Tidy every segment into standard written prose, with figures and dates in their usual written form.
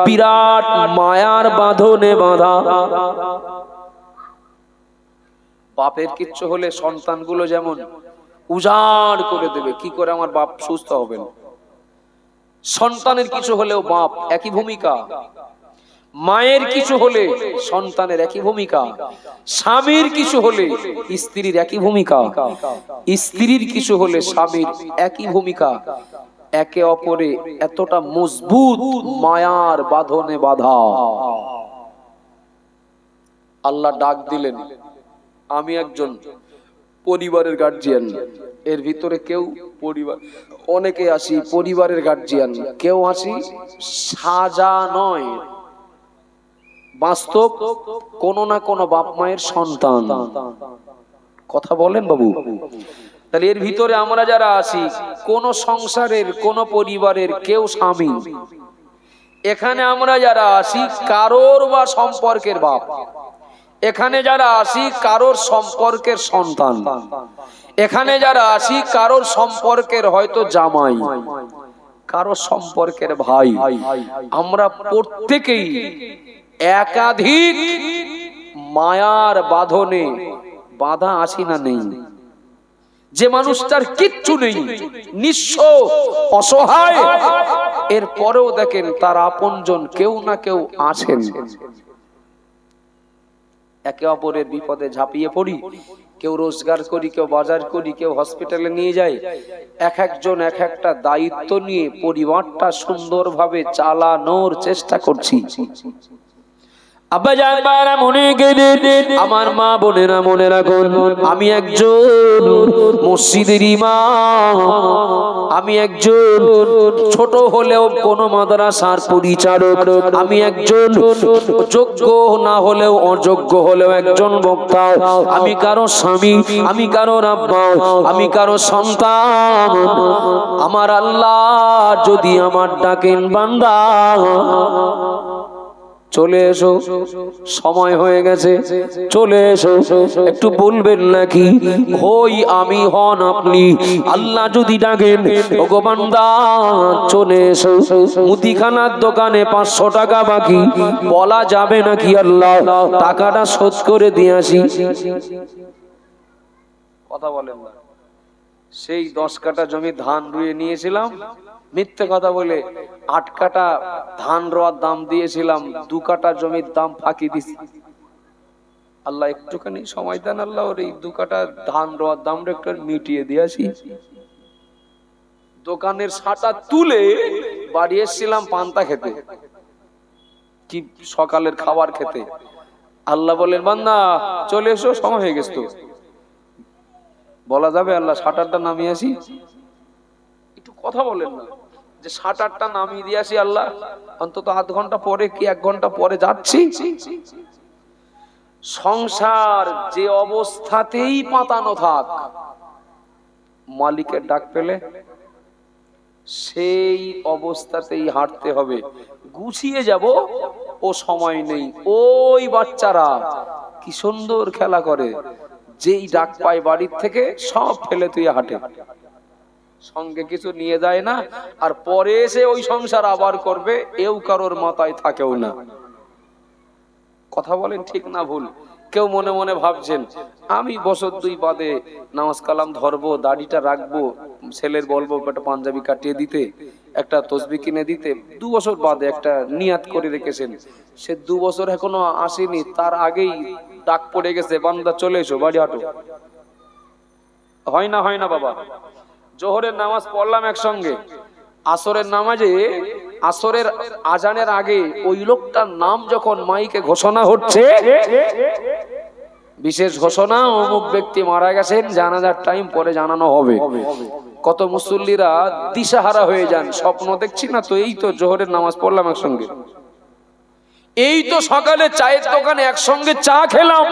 বিরাট মায়ার বাঁধনে বাঁধা। বাপের কিচ্ছু হলে সন্তানগুলো যেমন উজাড় করে দেবে, কি করে আমার বাপ সুস্থ হবেন। সন্তানের কিছু হলেও বাপ একই ভূমিকা, মায়ের কিছু হলে সন্তানের একই ভূমিকা, স্বামীর কিছু হলে স্ত্রীর একই ভূমিকা, স্ত্রীর কিছু হলে স্বামীর একই ভূমিকা। একে অপরে এতটা মজবুত মায়ার বাঁধনে বাঁধা। আল্লাহ ডাক দিলেন, আমি একজন পরিবারের গার্জিয়ান। এর ভিতরে কেউ পরিবার, অনেকে আসি পরিবারের গার্জিয়ান, কেউ আসি সাজা নয়, বাস্তব কোন না কোন বাপ মায়ের সন্তান। কথা বলেন বাবু? তাহলে এর ভিতরে আমরা যারা আছি কোন সংসারের কোন পরিবারের কেউ স্বামী, এখানে আমরা যারা আসি কারোর বা সম্পর্কের বাপ, এখানে যারা আসি কারোর সম্পর্কের সন্তান, এখানে যারা আসি কারোর সম্পর্কের হয়তো জামাই, কারো সম্পর্কের ভাই। আমরা প্রত্যেকেই একাধিক মায়ার বাঁধনে বাঁধা আছি না নেই? যে মানুষটার কিচ্ছু নেই, নিঃস্ব অসহায়, এর পরেও দেখেন তার আপনজন কেউ না কেউ আছেন। একে অপরের বিপদে ঝাঁপিয়ে পড়ি, কেউ রোজগার করি, কেউ বাজার করি, কেউ হসপিটালে নিয়ে যায়। এক একজন এক একটা দায়িত্ব নিয়ে পরিবারটা সুন্দরভাবে চালানোর চেষ্টা করছি। আব্বা জান বারা মনে গেলে আমার মা বোনেরা মনে রাখুন, আমি একজন মসজিদের ইমাম, আমি একজন ছোট হলেও কোন মাদ্রাসার পরিচালক, আমি একজন যোগ্য না হলেও অযোগ্য হলেও একজন বক্তা, আমি কারো স্বামী, আমি কারো আব্বা, আমি কারো সন্তান। আমার আল্লাহ যদি আমার ডাকেন বান্দা চলে এসো, সময় হয়ে গেছে, চলে এসো, একটু বলবেন নাকি হই আমি হন আপনি? আল্লাহ যদি ডাকেন ওগো বান্দা চলে এসো, মুদিখানার দোকানে 500 টাকা বাকি, বলা যাবে নাকি আল্লাহ টাকাটা শোধ করে দিয়ে আসি? কথা বলেন না। সেই 10 কাঠা জমি ধান রুয়ে নিয়েছিলাম, মিথ্যে কথা বলে 8 কাঠা ধান রোয়ার দাম দিয়েছিলাম, 2 কাঠা জমির দাম ফাঁকি দিছি। আল্লাহ একটুখানি সময় দেন, আল্লাহ ওর এই 2 কাঠা ধান রোয়ার দামটা একটু মিটিয়ে দিয়েছি। দোকানের সাটা তুলে বাড়ি এসেছিলাম পান্তা খেতে, কি সকালের খাবার খেতে। আল্লাহ বলেন বান্দা চলে এসো, সময় হয়ে গেছে। তো বলা যাবে আল্লাহ শাটারটা নামিয়ে আসি? একটু কথা বলেন না যে শাটারটা নামিয়ে দিয়ে আসি আল্লাহ, অন্তত আধ ঘন্টা পরে কি 1 ঘন্টা পরে যাচ্ছি। সংসার যে অবস্থাতেই পাতানো থাক, মালিকের ডাক পেলে সেই অবস্থাতেই হাঁটতে হবে। গুছিয়ে যাব ও সময় নেই। ওই বাচ্চারা কি সুন্দর খেলা করে, যেই ডাক পায় বাড়ির থেকে সব ফেলে তুই হাঁটে, সঙ্গে কিছু নিয়ে যায় না, আর পরে এসে ওই সংসার আবার করবে, এও কারোর মাথায় থাকেও না। কথা বলেন ঠিক না ভুল? কেউ মনে মনে ভাবছেন আমি বছর 2 বাদে নামাজ কালাম ধরবো, দাড়িটা রাখবো, ছেলের বলবো একটা পাঞ্জাবি কাটিয়ে দিতে, একটা তসবি কিনে দিতে। 2 বছর বাদে একটা নিয়াত করে রেখেছেন, সে 2 বছর এখনো আসেনি, তার আগেই ডাক পড়ে গেছে বান্দা চলে এসো বাড়ি হাঁটো। হয় না? হয় না বাবা? জোহরের নামাজ পড়লাম একসঙ্গে, আসরের নামাজে আসরের আজানের আগে ওই লোকটার নাম যখন মাইকে ঘোষণা হচ্ছে, বিশেষ ঘোষণা অমুক ব্যক্তি মারা গেছেন, জানাজার টাইম পরে জানানো হবে, কত মুসল্লিরা দিশাহারা হয়ে যান, স্বপ্ন দেখছি না তো, এই তো জোহরের নামাজ পড়লাম একসঙ্গে, এই তো সকালে চায়ের দোকানে একসঙ্গে চা খেলাম,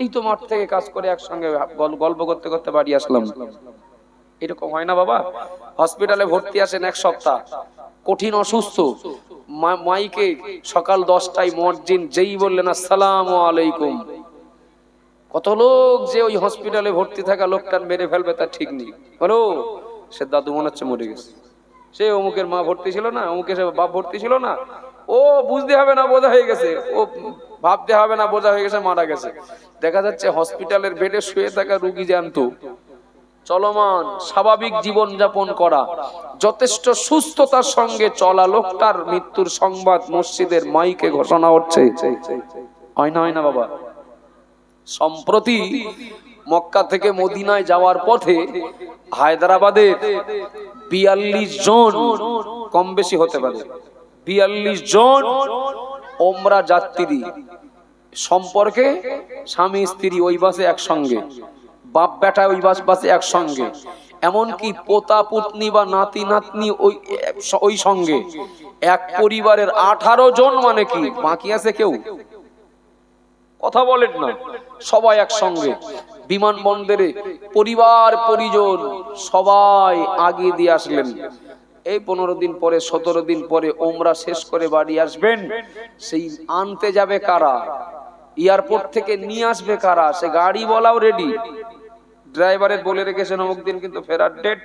এই তো মাঠ থেকে কাজ করে একসঙ্গে গল্প করতে করতে বাড়ি আসলাম। এরকম হয় না বাবা? হসপিটালে ভর্তি আছেন 1 সপ্তাহ, কঠিন অসুস্থ, মাইকে সকাল 10টায় মুয়াজ্জিন যেই বললেন আসসালামু আলাইকুম, কত লোক যে ওই হসপিটালে ভর্তি থাকা লোকটার মেরে ফেলবে তার ঠিক নেই, বলো সে দাদু মনে হচ্ছে মরে গেছে। সে অমুকের মা ভর্তি ছিল না, অমুকের বাপ ভর্তি ছিল না, ও বুঝতে হবে না বোঝা হয়ে গেছে, ও ভাবতে হবে না বোঝা হয়ে গেছে, মারা গেছে। দেখা যাচ্ছে হসপিটালের বেডে শুয়ে থাকা রুগী জানতো চলমান স্বাভাবিক জীবন যাপন করা, যথেষ্ট সুস্থতার সঙ্গে চলা লোকটার মৃত্যুর সংবাদ মসজিদের মাইকে ঘোষণা হচ্ছে। হয় না, হয় না বাবা? সম্প্রতি মক্কা থেকে মদিনায় যাওয়ার পথে হায়দ্রাবাদের 42 জন, কম বেশি হতে পারে, 42 জন ওমরা যাত্রী সম্পর্কে, স্বামী স্ত্রী ওই বাসে একসঙ্গে, বাপ বেটা ওই বাসে একসঙ্গে, এমনকি পোতা পুতনি বা নাতি নাতনি ওই সঙ্গে, এক পরিবারের 18 জন, মানে কি বাকি আছে কেউ? কথা বলেন না, সবাই একসঙ্গে বিমানবন্দরে পরিবার পরিজন সবাই আগে দিয়ে আসলেন। এই 15 দিন পরে 17 দিন পরে ওমরা শেষ করে বাড়ি আসবেন, সেই আনতে যাবে কারা, এয়ারপোর্ট থেকে নিয়ে আসবে কারা, সে গাড়ি বলাও রেডি, ড্রাইভারের বলে রেখেছেন অমুক দিন কিন্তু ফেরার ডেট,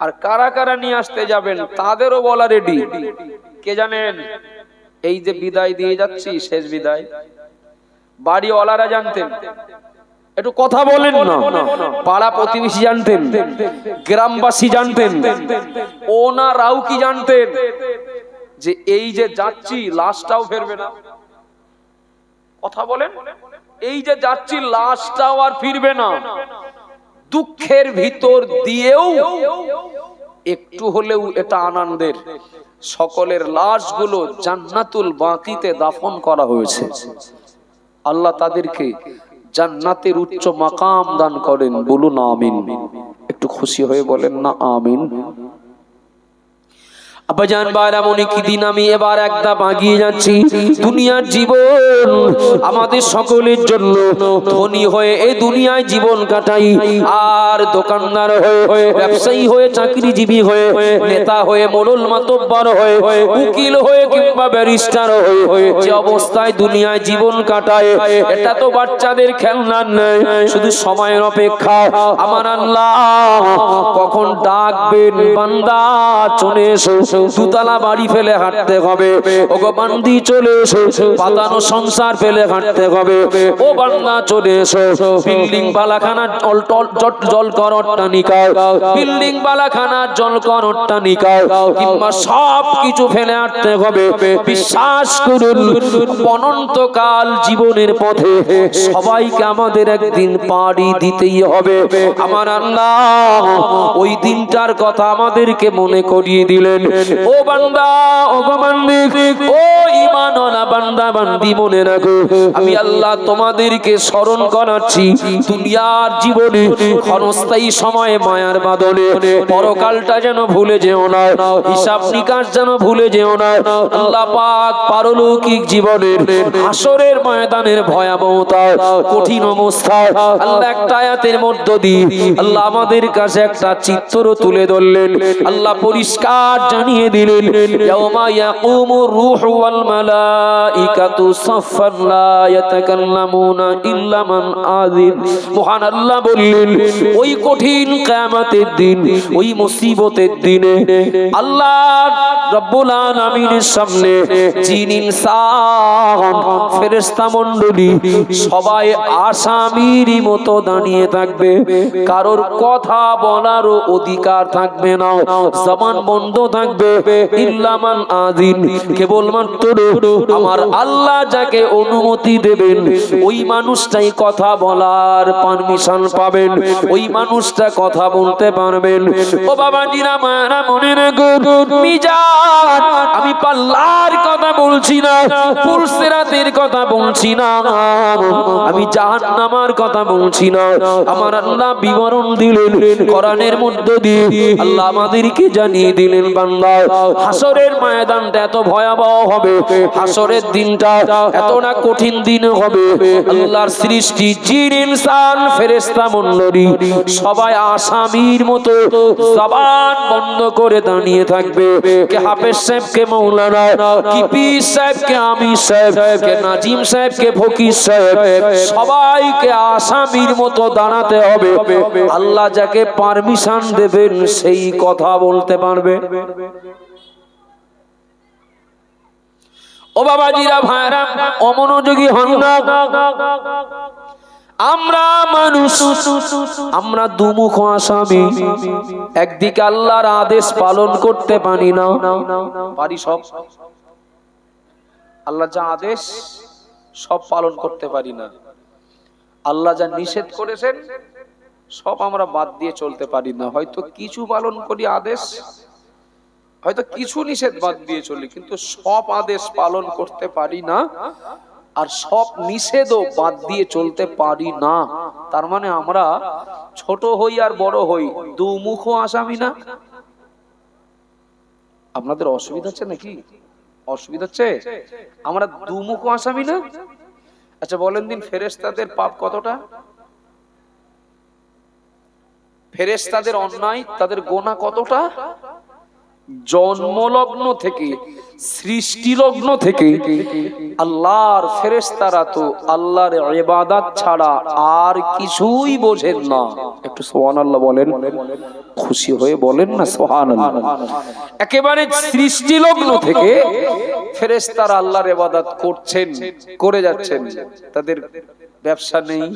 আর কারা কারা নিয়ে আসতে যাবেন তাদেরও বলা রেডি। কে জানেন? এই যে বিদায় দিয়ে যাচ্ছি, শেষ বিদায়, বাড়িওয়ালারা জানতেন, একটু কথা বলেন না, পাড়া প্রতিবেশী জানতেন, গ্রামবাসী জানতেন, ওনারাও কি জানতেন যে এই যে যাচ্ছি লাশটাও ফিরবে না? কথা বলেন, এই যে যাচ্ছি লাশটাও আর ফিরবে না। দুঃখের ভিতর দিয়েও একটু হলেও এটা আনন্দের, সকলের লাশগুলো জান্নাতুল বাকিতে দাফন করা হয়েছে। আল্লাহ তাদেরকে জান্নাতের উচ্চ মাকাম দান করেন, বলুন আমিন। একটু খুশি হয়ে বলেন না আমিন। আব্বাজান ভাইরা, মনে কি দিন আমি এবার একটা বাগিয়ে যাচ্ছি। দুনিয়ার জীবন আমাদের সকলের জন্য, ধনী হয়ে এই দুনিয়ায় জীবন কাটাই, আর দোকানদার হয়ে, ব্যবসায়ী হয়ে, চাকরিজীবী হয়ে, নেতা হয়ে, মোড়ল মাতব্বর হয়ে, উকিল হয়ে কিংবা ব্যারিস্টার হয়ে যে অবস্থায় দুনিয়ায় জীবন কাটায়, এটা তো বাচ্চাদের খেলনা নয়, শুধু সময়ের অপেক্ষা। আমার আল্লাহ কখন ডাকবেন, বান্দা চলে এসো, দুতলা বাড়ি ফেলে হাঁটতে হবে, ওগো বান্দি চলে এসো, পাতানো সংসার ফেলে হাঁটতে হবে, ও বান্দা চলে এসো, বিল্ডিং বালাখানা জল কর অট্টালিকা, বিল্ডিং বালাখানা জল কর অট্টালিকা, কিংবা সব কিছু ফেলে হাঁটতে হবে। বিশ্বাস করুন, অনন্তকাল জীবনের পথে সবাইকে আমাদের একদিন পাড়ি দিতেই হবে। আমার আল্লাহ ওই দিনটার কথা আমাদেরকে মনে করিয়ে দিলেন। ও বান্দা, ও বান্দি, ও ঈমানওয়ালা বান্দা বান্দি, মনে রাখো, আমি আল্লাহ তোমাদেরকে স্মরণ করাচ্ছি, দুনিয়ার জীবনে ক্ষণস্থায়ী সময়ে মায়ার বাঁধনে পরকালটা যেন ভুলে যেও না, হিসাব নিকাশ যেন ভুলে যেও না। আল্লাহ পাক পারলৌকিক জীবনের হাসরের ময়দানের ভয়াবহতা, কঠিন অবস্থা আল্লাহ একটা আয়াতের মধ্য দিয়ে আল্লাহ আমাদের কাছে একটা চিত্র তুলে ধরলেন। আল্লাহ পরিষ্কার জানিয়ে দিলেন, ইয়াউমা ইয়াকুমুর রূহু ওয়াল মালাইকাতু সাফফান লা ইয়াতাকাল্লামুনা ইল্লা মান আযিন। মহান আল্লাহ বললেন, ওই কঠিন কিয়ামতের দিন, ওই মুসিবতের দিনে আল্লাহ রব্বুল আলামিনের সামনে জিন, ইনসান, ফেরেশতা মণ্ডলী সবাই আসামির মতো দাঁড়িয়ে থাকবে, কারোর কথা বলারও অধিকার থাকবে না, জবান বন্ধ থাকবে। ইল্লা মান আযিন, কেবলমাত্র আমার আল্লাহ যাকে অনুমতি দেবেন ওই মানুষটাই কথা বলার পারমিশন পাবেন, ওই মানুষটা কথা বলতে পারবেন। ও বাবা জিরা মারা, মনে রাখো, মিজান, আমি পাল্লার কথা বলছি না, পুলসিরাতের কথা বলছি না, আমি জাহান্নামের কথা বলছি না। আমার আল্লাহ বিবরণ দিলেন কোরআনের মধ্য দিয়ে, আল্লাহ আমাদেরকে জানিয়ে দিলেন, বান্দা হাসরের ময়দানটা এত ভয়াবহ হবে, হাসরের দিনটা এতটা কঠিন দিন হবে। আল্লাহর সৃষ্টি জিন, ইনসান, ফেরেশতা মণ্ডলী সবাই আসামির মতো জবান বন্ধ করে দাঁড়িয়ে থাকবে। কে হাফেজ সাহেব, কে মৌলানা, কি পীর সাহেবকে, আমির সাহেবকে, নাজিম সাহেবকে, ফকির সাহেব সবাইকে আসামির মতো দাঁড়াতে হবে। আল্লাহ যাকে পারমিশন দেবেন সেই কথা বলতে পারবে। ও বাবাজিরা, ভাইরা, অমনোযোগী হন না। আমরা মানুষ, আমরা দুমুখ আসামি। একদিকে আল্লাহর আদেশ পালন করতে পারি না, পারি সব, আল্লাহ যা আদেশ সব পালন করতে পারি না। আল্লাহ যা নিষেধ করেছেন সব আমরা বাদ দিয়ে চলতে পারি না। হয়তো কিছু পালন করি আদেশ, হয়তো কিছু নিষেধ বাদ দিয়ে চলি, কিন্তু সব আদেশ পালন করতে পারি না, আর সব নিষেধও বাদ দিয়ে চলতে পারি না। তার মানে আমরা ছোট হই আর বড় হই দুমুখ আসামি না? আপনাদের অসুবিধা হচ্ছে নাকি? অসুবিধা হচ্ছে? আমরা দুমুখ আসামি না? আচ্ছা বলেন দিন, ফেরেশতাদের পাপ কতটা? ফেরেশতাদের অন্যায়, তাদের গোনা কতটা? জন্মলগ্ন থেকে, সৃষ্টিলগ্ন থেকে আল্লাহর ফেরেশতারা তো আল্লাহর ইবাদত ছাড়া আর কিছুই বোঝেন না। একটু সুবহানাল্লাহ বলেন, খুশি হয়ে বলেন না সুবহানাল্লাহ। একেবারে সৃষ্টিলগ্ন থেকে ফেরেশতারা আল্লাহর ইবাদত করছেন, করে যাচ্ছেন। তাদের ব্যবসা নেই,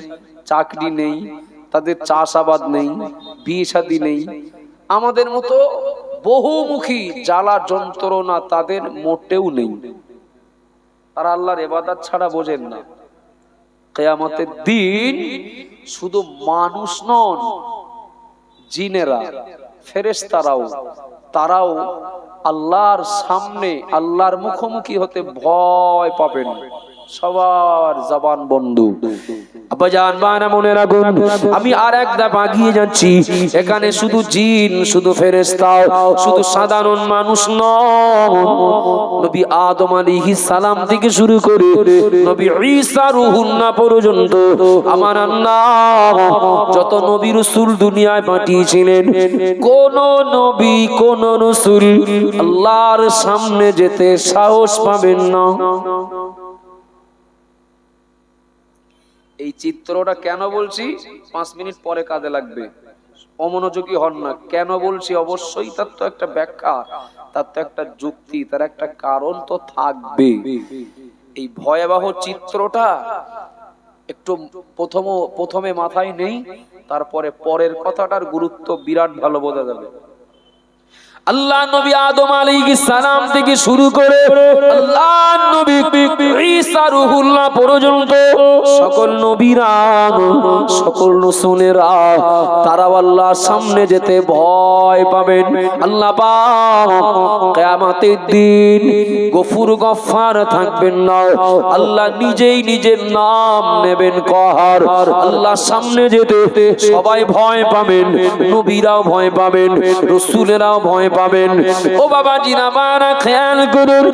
চাকরি নেই, তাদের চাষাবাদ নেই, বিয়ে শাদী নেই। আমাদের মতো বহুমুখী জ্বালা যন্ত্রণা তাদের মোটেও নেই। তারা আল্লাহর ইবাদত ছাড়া বোঝেন না। কিয়ামতের দিন শুধু মানুষ নন, জিনেরা, ফেরেশতারাও, তারাও আল্লাহর সামনে, আল্লাহর মুখোমুখি হতে ভয় পাবেন। সবার জবান বন্ধ। আব্বাজান বানা মনে রাখুন, আমি আর এক ধাপ এগিয়ে যাচ্ছি। এখানে শুধু জিন, শুধু ফেরেশতা, শুধু সাধারণ মানুষ নয়। নবী আদম আলাইহিস সালাম থেকে শুরু করে নবী ঈসা রুহুল্লাহ পর্যন্ত আমার আল্লাহ যত নবী রাসূল দুনিয়ায় পাঠিয়েছিলেন, কোন নবী, কোন রাসূল আল্লাহর সামনে যেতে সাহস পাবেন না। এই চিত্রটা কেন বলছি 5 মিনিট পরে কাজে লাগবে, অমনোযোগী হন না। কেন বলছি অবশ্যই তার তো একটা ব্যাখ্যা, তার তো একটা যুক্তি, তার একটা কারণ তো থাকবে। এই ভয়াবহ চিত্রটা একটু প্রথমে মাথায় নেই, তারপরে পরের কথাটার গুরুত্ব বিরাট ভালো বোঝা যাবে। আল্লাহ নবী আদম আলাইহিস সালাম থেকে শুরু করে আল্লাহ নবী ঈসা রুহুল্লাহ পর্যন্ত সকল নবীরা, সকল রাসূলেরা তারা আল্লাহর সামনে যেতে ভয় পাবেন। আল্লাহ পাক কিয়ামতের দিন গফুর গফফার থাকবেন না। আল্লাহ নিজেই নিজের নাম নেবেন কহার। আল্লাহর সামনে যেতে সবাই ভয় পাবেন, নবীরাও ভয় পাবেন, রাসূলেরাও ভয় পাবেন। ও বাবা জিনাবারা খেয়াল করুন,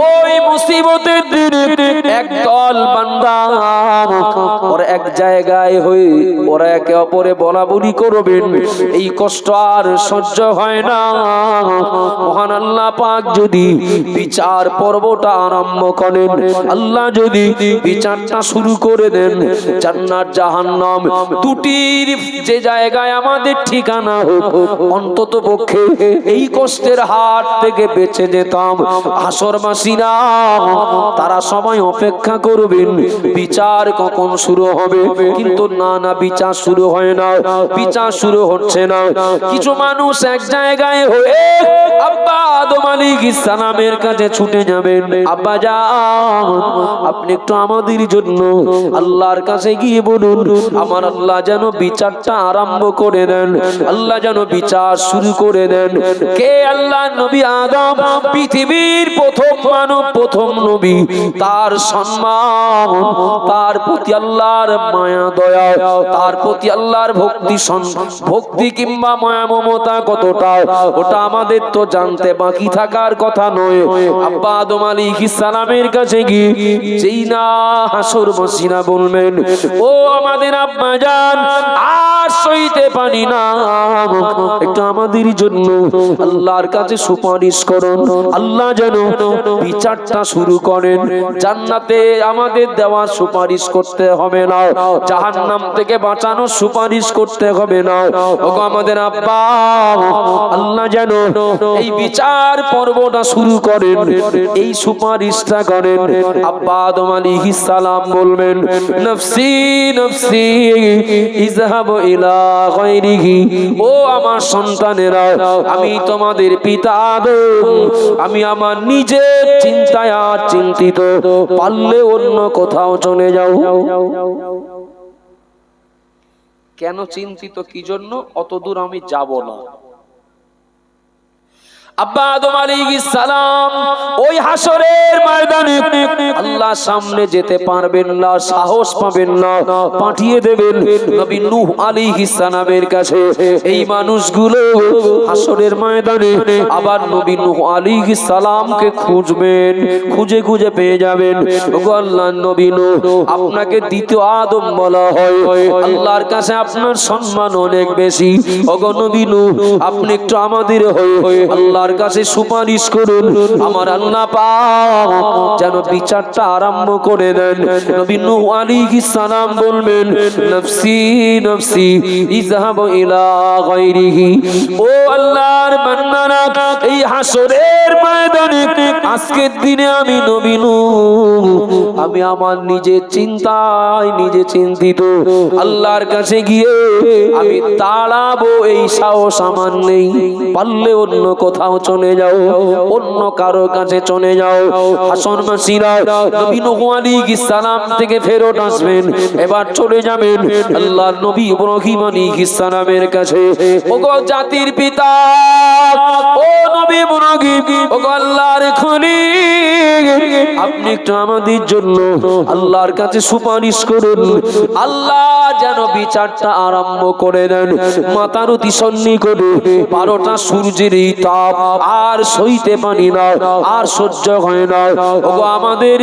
ওই মুসিবতের দিনে একদল বান্দা ওরা এক জায়গায় হয়ে ওরা একে অপরে বলা বলি করবেন। এই কষ্ট আর সহ্য হয় না। মহান আল্লাহ পাক যদি বিচার পর্বটা আরম্ভ করেন, আল্লাহ যদি বিচারটা শুরু করে দেন, জান্নাত জাহান্নাম দুটির যে জায়গায় আমাদের ঠিকানা হোক, অন্তত পক্ষে এই কষ্টের হাত থেকে বেঁচে যেতাম। হাসরবাসীরা তারা সবাই অপেক্ষা করবেন বিচার কখন শুরু হবে, কিন্তু না, বিচার শুরু হয় না, বিচার শুরু হচ্ছে না। কিছু মানুষ এক জায়গায় হয়ে আব্বা আদম আলাইহিস সালামের কাছে ছুটে যাবেন। আব্বা যান, আপনি একটু আমাদের জন্য আল্লাহর কাছে গিয়ে বলুন, আমার আল্লাহ যেন বিচারটা আরম্ভ করে দেন, আল্লাহ যেন বিচার শুরু করে দেন। কে? আল্লাহ নবী আদম, পৃথিবীর প্রথম মানব, প্রথম নবী। তার সম্মান, তার প্রতি আল্লাহ আল্লাহর মায়া দয়া, তার প্রতি আল্লাহর ভক্তি কিংবা মায়া মমতা কতটা, ওটা আমাদের তো জানতে বাকি থাকার কথা নয়। আব্বা আদম আলাইহিস সালামের কাছে গিয়ে যেই না হাসরবাসীরা বলবেন, ও আমাদের আব্বা জান, আর সইতে পারি না, একটু আমাদের জন্য আল্লাহর কাছে সুপারিশ করুন, আল্লাহ যেন বিচারটা শুরু করেন। জান্নাতে আমাদের দেওয়ার সুপারিশ করতে হবে না, জাহান্নাম থেকে বাঁচানোর সুপারিশ করতে হবে না। ওগো আমাদের আব্বা, আল্লাহ যেন এই বিচার পর্বটা শুরু করেন, এই সুপারিশটা করেন। আব্বা আদম আলাইহিস সালাম বলবেন, নফসি নফসি ইযহাবু ইলা গায়রিহি, ও আমার সন্তানেরা, আমি তোমাদের পিতা আদম, আমি আমার নিজের চিন্তায় আর চিন্তিত, পারলে অন্য কোথাও চলে যাও। কেন চিন্তিত, কি জন্য? অত দূর আমি যাব না। আব্বা আদম আলাইহিস সালাম ওই হাসরের ময়দানে আল্লাহর সামনে যেতে পারবেন না, সাহস পাবেন না, পাঠিয়ে দেবেন নবী নূহ আলাইহিস সালামের কাছে। এই মানুষগুলো হাসরের ময়দানে আবার নবী নূহ আলাইহিস সালামকে খুঁজবেন, খুঁজে খুঁজে পেয়ে যাবেন। ওগো আল্লাহর নবী নূহ, আপনাকে দ্বিতীয় আদম বলা হয়, আল্লাহর কাছে আপনার সম্মান অনেক বেশি। ওগো নবী নূহ, আপনি একটু আমাদের হয়ে আল্লাহ কাছে সুপারিশ করুন, আমার আল্লাহ পাক যেন বিচারটা আরম্ভ করে দেন। নবী নূহ আলাইহিস সালাম বলবেন, নফসি নফসি ইযহাবু ইলা গায়রিহি, ও আল্লাহর বান্দারা, এই হাসরের ময়দানে আজকের দিনে আমি নবী নূহ, আমি আমার নিজের চিন্তায় নিজে চিন্তিত, আল্লাহর কাছে গিয়ে আমি দাঁড়াবো এই সাহস আমার নেই, পারলে অন্য কোথাও চলে যাও, অন্য কারো কাছে চলে যাও। হাসরবাসীরা নবী নূহ আলাইহিস সালাম থেকে ফেরত আসবেন, এবার চলে যাবেন আল্লাহর নবী ইব্রাহিম আলাইহিস সালামের কাছে। ওগো জাতির পিতা, ও নবী ইব্রাহিম, ওগো আল্লাহর খলিল, আপনি একটু আমাদের জন্য আল্লাহর কাছে সুপারিশ করুন, আল্লাহ যেন বিচারটা আরম্ভ করে দেন। মাতার অতি সন্নি করে 12টা সূর্যের এই তাপ আর সইতে পারি না, আর সহ্য হয় না। ওগো আমাদের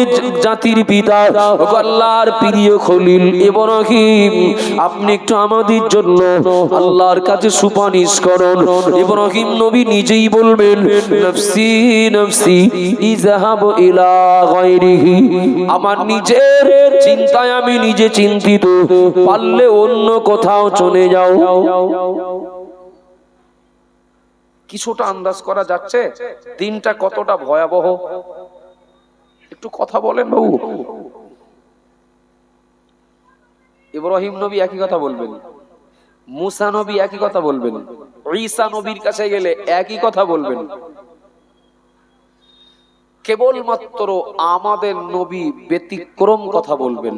জাতির পিতা, ওগো আল্লাহর প্রিয় খলিল ইব্রাহিম, আপনি একটু আমাদের জন্য আল্লাহর কাছে সুপারিশ করুন। ইব্রাহিম নবী নিজেই বলবেন, নফসি নফসি ইযহাবু ইলা গায়রিহি, আমার নিজের চিন্তায় আমি নিজে চিন্তিত, পারলে অন্য কোথাও চলে যাও। কিছুটা আন্দাজ করা যাচ্ছে দিনটা কতটা ভয়াবহ? একটু কথা বলেন বাবু। ইব্রাহিম নবী একই কথা বলবেন, মুসা নবী একই কথা বলবেন, ঈসা নবীর কাছে গেলে একই কথা বলবেন। কেবলমাত্র আমাদের নবী ব্যতিক্রম কথা বলবেন।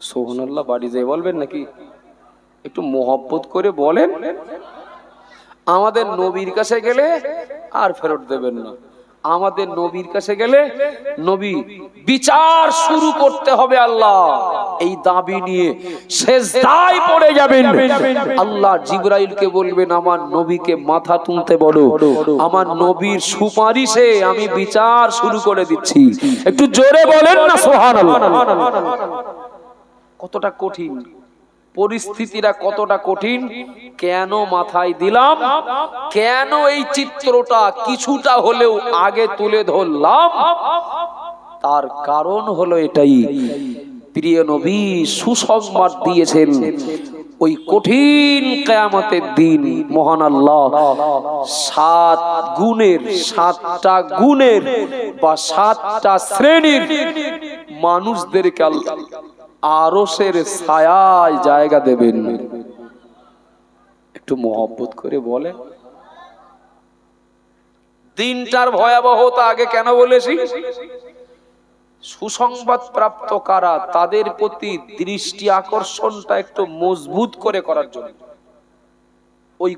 সুবহানাল্লাহ, বাড়ি যেয়ে বলবেন নাকি? একটু মোহব্বত করে বলেন। আমাদের নবীর কাছে গেলে আর ফেরত দেবেন না। আমাদের নবীর কাছে গেলে নবী বিচার শুরু করতে হবে আল্লাহ, এই দাবি নিয়ে সেজদায় পড়ে যাবেন। আল্লাহ জিবরাইলকে বলবেন, আমার নবীকে মাথা তুলতে বলো, আমার নবীর সুপারিশে আমি বিচার শুরু করে দিচ্ছি। একটু জোরে বলেন না সুবহানাল্লাহ। কতটা কঠিন পরিস্থিতিরা, কতটা কঠিন। কেন মাথায় দিলাম, কেন এই চিত্রটা কিছুটা হলেও আগে তুলে ধরলাম, তার কারণ হলো এটাই, প্রিয় নবী সুসংবাদ দিয়েছেন ওই কঠিন কিয়ামতের দিন মহান আল্লাহ 7টা গুণের বা 7টা শ্রেণীর মানুষদেরকে আল্লাহ আরশের ছায়ায় জায়গা দেবেন। একটু মোহব্বত করে বলে। দিনটার ভয়াবহতা আগে কেন বলেছি? সুসংবাদ প্রাপ্ত কারা, তাদের প্রতি দৃষ্টি আকর্ষণটা একটু মজবুত করে করার জন্য। ওই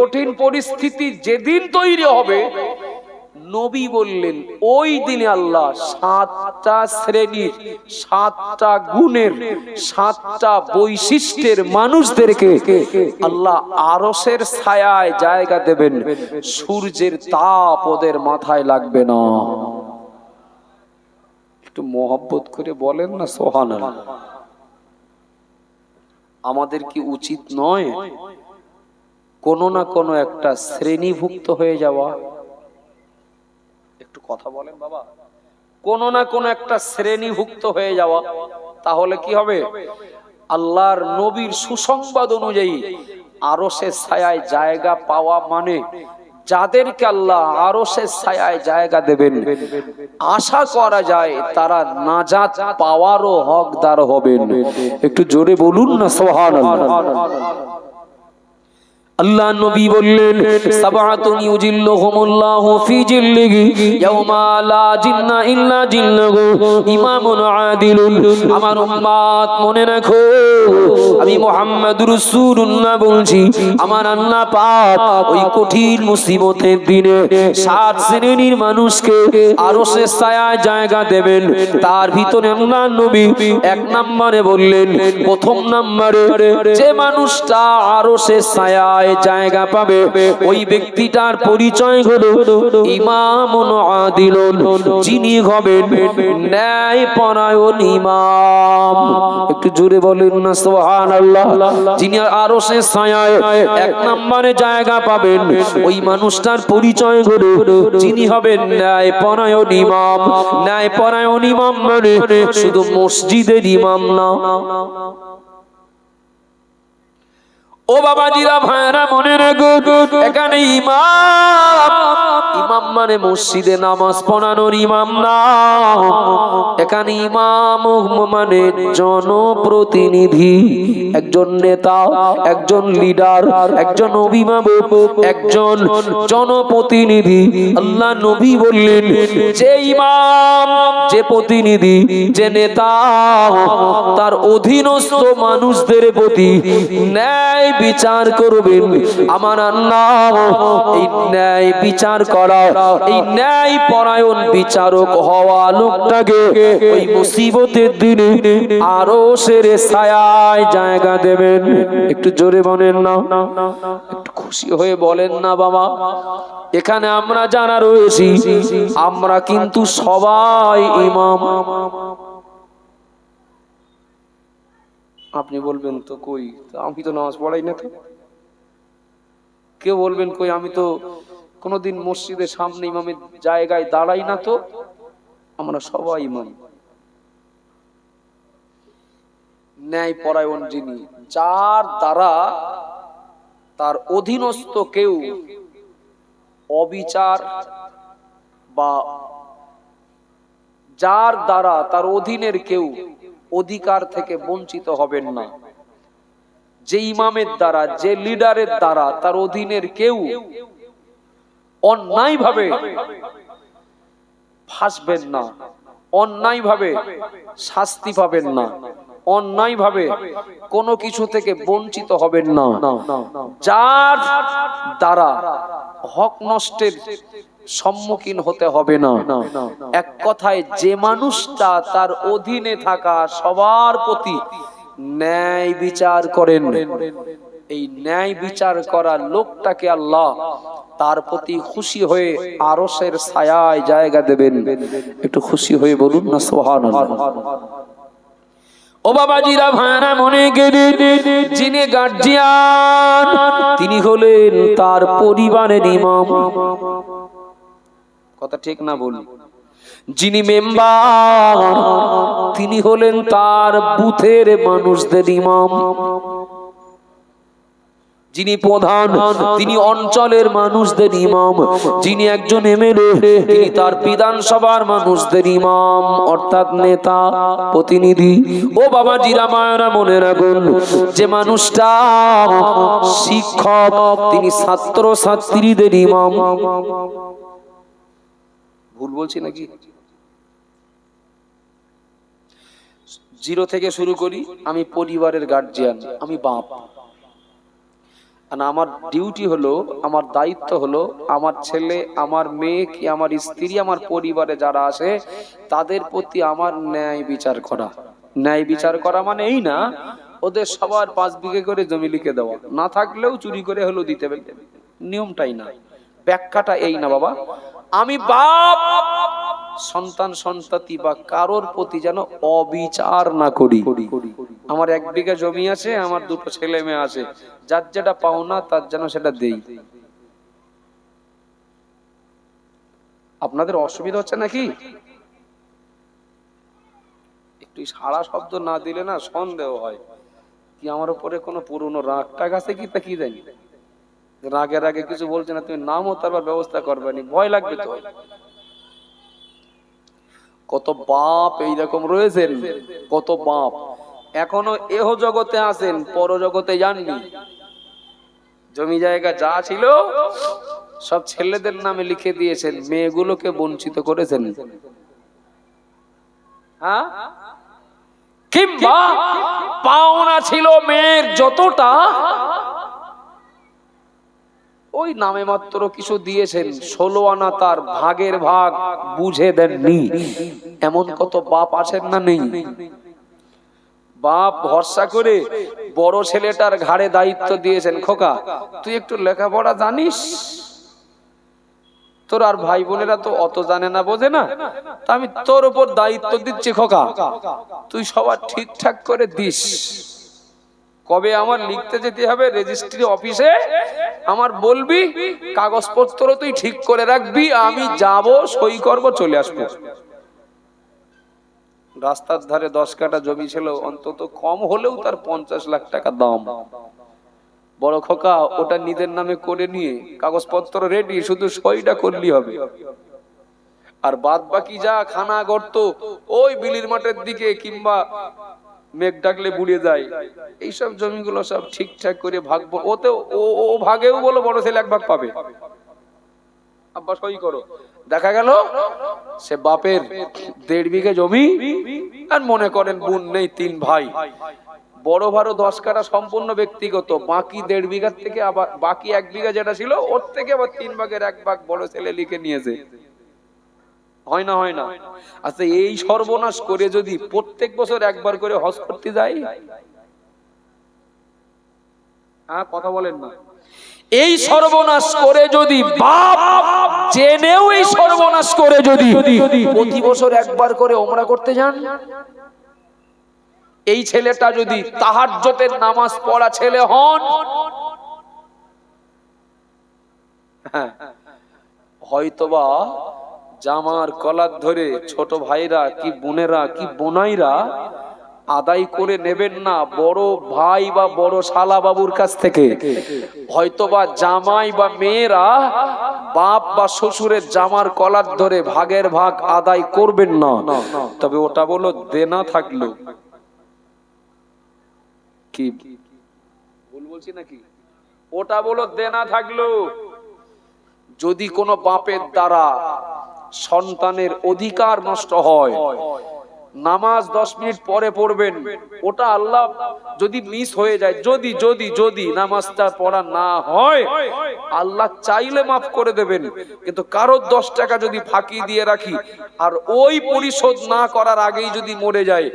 কঠিন পরিস্থিতি যেদিন তৈরি হবে, নবী বললেন ওই দিনে আল্লাহ 7টা শ্রেণীর 7টা গুণের 7টা বৈশিষ্ট্যের মানুষদেরকে আল্লাহ আরশের ছায়ায় জায়গা দেবেন, সূর্যের তাপ ওদের মাথায় লাগবে না। একটু মহব্বত করে বলেন না সুবহানাল্লাহ। আমাদের কি উচিত নয় কোনো না কোনো একটা শ্রেণীভুক্ত হয়ে যাওয়া? একটু কথা বলেন বাবা। কোনো না কোনো একটা শ্রেণীভুক্ত হয়ে যাওয়া, তাহলে কি হবে? আল্লাহর নবীর সুসংবাদ অনুযায়ী আরশের ছায়ায় জায়গা পাওয়া মানে যাদেরকে আল্লাহ আরশের ছায়ায় জায়গা দেবেন, আশা করা যায় তারা নাজাত পাওয়ারও হকদার হবেন। একটু জোরে বলুন না সুবহানাল্লাহ। আল্লাহ নবী বললেন সাবআতুন ইউজিল্লুহুমুল্লাহু ফি জিল্লিহি ইয়াওমা লা জিন্না ইল্লা জিল্লুহু ইমামুন আদিলুন। আমার উম্মত মনে রাখো, আমি মুহাম্মদুর রাসূলুল্লাহ বলছি, আমার আল্লাহ পাক ওই কঠিন মুসিবতের দিনে 7 শ্রেণীর মানুষকে আরশের ছায়ায় জায়গা দেবেন। তার ভিতরে আল্লাহ নবী 1 নম্বরে বললেন, প্রথম নম্বরে যে মানুষটা আরশের ছায়ায় জায়গা পাবে ওই ব্যক্তিটার পরিচয় হলো ইমামুন আদিলুন, যিনি হবেন ন্যায়পরায়ণ ইমাম। একটু জোরে বলেন না সুবহানাল্লাহ। যিনি আরশের ছায়ায় 1 নম্বরে জায়গা পাবেন ওই মানুষটার পরিচয় হলো যিনি হবেন ন্যায়পরায়ণ ইমাম। ন্যায়পরায়ণ ইমাম মানে শুধু মসজিদের ইমাম না। ও বাবাজিরা ভাইরা মনে রাখো, এখানে ইমাম মানে মসজিদে নামাজ পড়ানোর ইমাম না। এখানে ইমাম মানে জনপ্রতিনিধি, একজন নেতা, একজন লিডার, একজন অভিভাবক, একজন জনপ্রতিনিধি। আল্লাহ নবী বললেন যে ইমাম, যে প্রতিনিধি, যে নেতা তার অধীনস্থ মানুষদের প্রতি ন্যায় বিচার করবেন। আমার আল্লাহ এই ন্যায় বিচার করা, এই ন্যায় পরায়ণ বিচারক হওয়া লোকটাকে ওই মুসিবতের দিনে আরশের ছায়ায় জায়গা দেবেন। একটু জোরে বলেন না, একটু খুশি হয়ে বলেন না বাবা। এখানে আমরা যারা রয়েছি আমরা কিন্তু সবাই ইমাম। আপনি বলবেন তো কই, আমি তো নামাজ পড়াই না। কেউ বলবেন কই, আমি তো কোনোদিন মসজিদের সামনে ইমামের জায়গায় দাঁড়াই না। তো আমরা সবাই ইমাম। ন্যায় পরায়ণ যিনি, যার দ্বারা তার অধীনস্থ কেউ অবিচার বা যার দ্বারা তার অধীনের কেউ অধিকার থেকে বঞ্চিত হবেন না। যে ইমামের দ্বারা, যে লিডারের দ্বারা তার অধীনের কেউ অন্যায় ভাবে ফাঁসবেন না, অন্যায় ভাবে শাস্তি পাবেন না, অন্যায় ভাবে কোনো কিছু থেকে বঞ্চিত হবেন না। যার দ্বারা হক নষ্টের সম্মুখীন হতে হবে না। এক কথায় যে মানুষটা তার অধীনে থাকা সবার প্রতি ন্যায় বিচার করেন, এই ন্যায় বিচার করা লোকটাকে আল্লাহ তার প্রতি খুশি হয়ে আরশের ছায়ায় জায়গা দেবেন। একটু খুশি হয়ে বলুন না সুবহানাল্লাহ। ও বাবাজিরা ভাইরা মনে গেলেন, যিনি গার্জিয়ান তিনি হলেন তার পরিবারের ইমাম। কথা ঠিক না বলুন? যিনি মেম্বার তিনি হলেন তার বুথের মানুষদের ইমাম। যিনি প্রধান তিনি অঞ্চলের মানুষদের ইমাম। যিনি একজন এমএলএ তিনি তার বিধানসভার মানুষদের ইমাম, অর্থাৎ নেতা, প্রতিনিধি। ও বাবা জিরা মায়েরা মনে রাখুন, যে মানুষটা শিক্ষক তিনি ছাত্র ছাত্রীদের ইমাম। ভুল বলছি নাকি? 0 থেকে শুরু করি। আমি পরিবারের গার্জিয়ান, আমি বাপ। আর আমার ডিউটি হলো, আমার দায়িত্ব হলো, আমার ছেলে, আমার মেয়ে, কি আমার স্ত্রী, আমার পরিবারে যারা আছে তাদের প্রতি আমার ন্যায় বিচার করা। ন্যায় বিচার করা মানে এই না ওদের সবার 5 বিঘে করে জমি লিখে দেওয়া, না থাকলেও চুরি করে হলেও দিতে হবে, নিয়মটাই না, ব্যাখ্যাটা এই না বাবা। আমি বাপ সন্তান সন্ততি বা কারোর প্রতি যেন অবিচার না করি। আমার 1 বিঘা জমি আছে, আমার 2টো ছেলে মেয়ে আছে, যার যেটা পাওনা তার যেন সেটা দেই। আপনাদের অসুবিধা হচ্ছে নাকি? একটু সারা শব্দ না দিলে না সন্দেহ হয় কি আমার উপরে কোনো পুরনো রাগ টাগ আছে কি, তা কি জানি। রাগের আগে কিছু বলছে না, তুমি নামও তারপর ব্যবস্থা করবে নি, ভয় লাগবে তো। কত বাপ এইরকম রয়েছেন, কত বাপ এখনো এহ জগতে আছেন, পর জগতে যাননি। জমি জায়গা যা ছিল সব ছেলেদের নামে লিখে দিয়েছেন, মেয়েগুলোকে বঞ্চিত করেছেন। হ্যাঁ, কিংবা পাওনা ছিল মেয়ের যতটা, ওই নামে মাত্র কিছু দিয়েছেন, 16 আনা তার ভাগের ভাগ বুঝে দেননি। এমন কত বাপ আছেন না নেই? বাপ ভরসা করে বড় ছেলেটার ঘাড়ে দায়িত্ব দিয়েছেন, খোকা তুই একটু লেখাপড়া জানিস, তোর আর ভাই বোনেরা তো অত জানে না বোঝে না, তা আমি তোর উপর দায়িত্ব দিচ্ছি খোকা, তুই সবার ঠিকঠাক করে দিস। কবে আমার লিখতে যেতে হবে রেজিস্ট্রি অফিসে, আমার বলবি কাগজপত্র তুই ঠিক করে রাখবি, আমি যাব সই করব চলে আসবো। রাস্তার ধারে 10 কাঠা জমি ছিল, অন্তত কম হলেও তার 50 লাখ টাকা দাম। বড় খোকা ওটা নিজের নামে করে নিয়ে কাগজপত্র রেডি, শুধু সইটা করলি হবে। আর বাদ বাকি যা খানা গর্ত ওই বিলির মাঠের দিকে কিংবা মেঘ ডাকলে বুড়ে যায়, এইসব জমিগুলো সব ঠিকঠাক করে ভাগ, ওতে ও ভাগেও বলো বড় ছেলে 1 ভাগ পাবে, আব্বা সই করো। দেখা গেল সে বাপের 1.5 বিঘা জমি, আর মনে করেন বোন নেই, 3 ভাই, বড় ভারো 10 কাঠা সম্পূর্ণ ব্যক্তিগত, বাকি 1.5 বিঘার থেকে আবার বাকি 1 বিঘা যেটা ছিল ওর থেকে আবার 3 ভাগের 1 ভাগ বড় ছেলে লিখে নিয়েছে। হয় না? হয় না? আচ্ছা, এই সর্বনাশ করে যদি প্রত্যেক বছর একবার করে হজ করতে যাই, হ্যাঁ কথা বলেন না, এই সর্বনাশ করে যদি বাপ জেনেও এই সর্বনাশ করে যদি প্রতি বছর একবার করে ওমরা করতে যান, এই ছেলেটা যদি তাহাজ্জুদের নামাজ পড়া ছেলে হন, হ্যাঁ হয়তোবা জামার কলার ধরে ছোট ভাইরা কি বোনেরা কি বোনাইরা আদায় করে নেবেন না বড় ভাই বা বড় শালা বাবুর কাছ থেকে, হয়তোবা জামাই বা মেয়েরা বাপ বা শ্বশুরের জামার কলার ধরে ভাগের ভাগ আদায় করবেন না, তবে ওটা বলো দেনা থাকলো। কি ভুল বলছি নাকি? ওটা বলো দেনা থাকলো। যদি কোনো বাপের দ্বারা সন্তানের অধিকার নষ্ট হয়, নামাজ 10 মিনিট পরে পড়বেন, ওটা আল্লাহ যদি মিস হয়ে যায়, যদি যদি যদি নামাজটা পড়া না হয়, আল্লাহ চাইলে মাফ করে দেবেন। কিন্তু কারোর 10 টাকা যদি ফাঁকি দিয়ে রাখি আর ওই পরিশোধ না করার আগেই যদি মরে যায়,